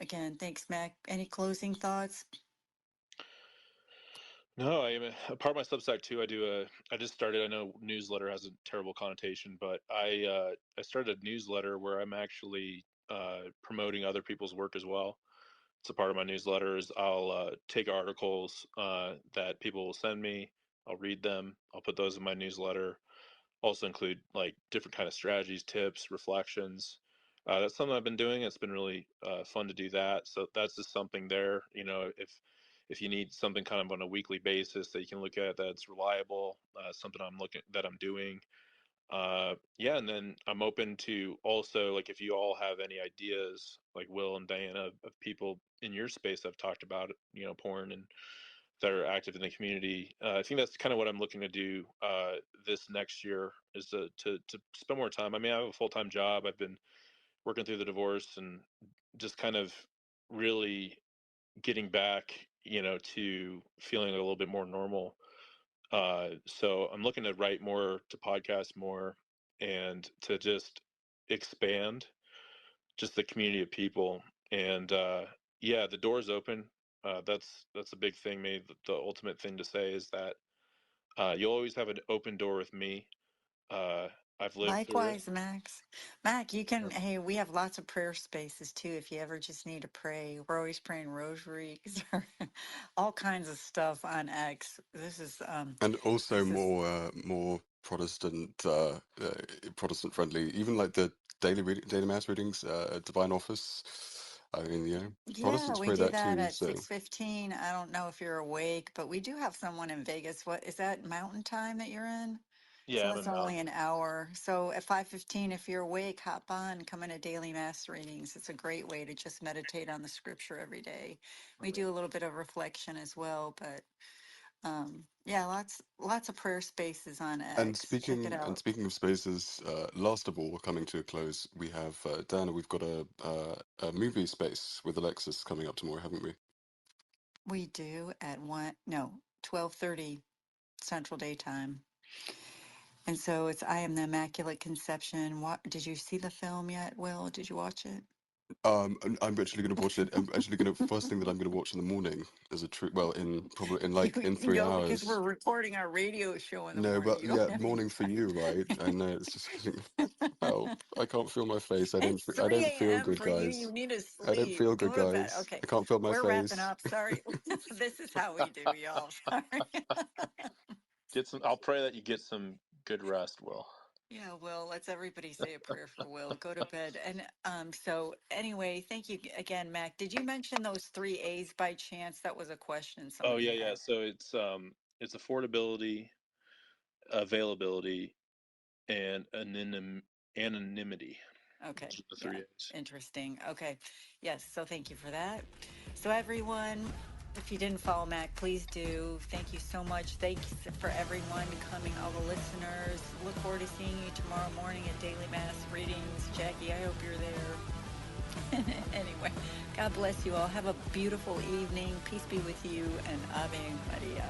again, thanks, Mac. Any closing thoughts? No, I am a part of my Substack too. I just started. I know newsletter has a terrible connotation, but I started a newsletter where I'm actually promoting other people's work as well. It's a part of my newsletters. I'll take articles that people will send me. I'll read them. I'll put those in my newsletter. Also include like different kind of strategies, tips, reflections. That's something I've been doing. It's been really fun to do that. So that's just something there. You know, if you need something kind of on a weekly basis that you can look at that's reliable, something I'm doing. Yeah, and then I'm open to also like if you all have any ideas, like Will and Diana, of people in your space that have talked about porn and that are active in the community. I think that's kind of what I'm looking to do this next year is to spend more time. I mean, I have a full-time job. I've been working through the divorce and just kind of really getting back, to feeling a little bit more normal. So I'm looking to write more, to podcast more, and to just expand just the community of people. And yeah, the door's open. That's a big thing. Maybe the ultimate thing to say is that you'll always have an open door with me. Uh, I've lived through it. Likewise, Max. Mac, you can, Yep. hey, we have lots of prayer spaces too. If you ever just need to pray, we're always praying rosaries or all kinds of stuff on X. And also This is, more Protestant friendly, even like the daily mass readings, divine office. I mean, yeah, Protestants we pray do that that too. at So 6:15. I don't know if you're awake, but we do have someone in Vegas. What is that mountain time that you're in? So Yeah, I'm that's in Mountain. only an hour. So at 5:15, if you're awake, hop on, come into daily mass readings. It's a great way to just meditate on the scripture every day. We do a little bit of reflection as well, but yeah, lots of prayer spaces on and X. Check it speaking out. speaking of spaces, last of all, we're coming to a close. We have Diana. We've got a movie space with Alexis coming up tomorrow, haven't we? We do at 12:30 Central Daytime. And so it's I Am the Immaculate Conception. What did you see the film yet, Will? Did you watch it? And I'm actually going to watch it. I'm actually going to first thing that I'm going to watch in the morning as a trip. Well, in probably in like in three No, because hours. we're recording our radio show in the No, morning. but You don't yeah, have any morning for you, right? I know it's just help. I can't feel my face. It's I 3 don't feel a.m. good, for you. You guys. need to I don't sleep. feel good, Go to bed. guys. Okay. I can't feel my We're wrapping face. up. Sorry. This is how we do, y'all. Sorry. Get some. I'll pray that you get some good rest, Will. Yeah, Will, let's everybody say a prayer for Will. Go to bed. And so anyway, thank you again, Mac. Did you mention those three A's by chance? That was a question Oh somebody yeah, yeah. had. So it's affordability, availability, and anonymity. Okay. Those are the Yeah. three A's. Interesting. Okay. Yes. So thank you for that. So everyone, if you didn't follow Mac, please do. Thank you so much. Thanks for everyone coming, all the listeners. Look forward to seeing you tomorrow morning at Daily Mass Readings. Jackie, I hope you're there. Anyway, God bless you all. Have a beautiful evening. Peace be with you and Ave Maria.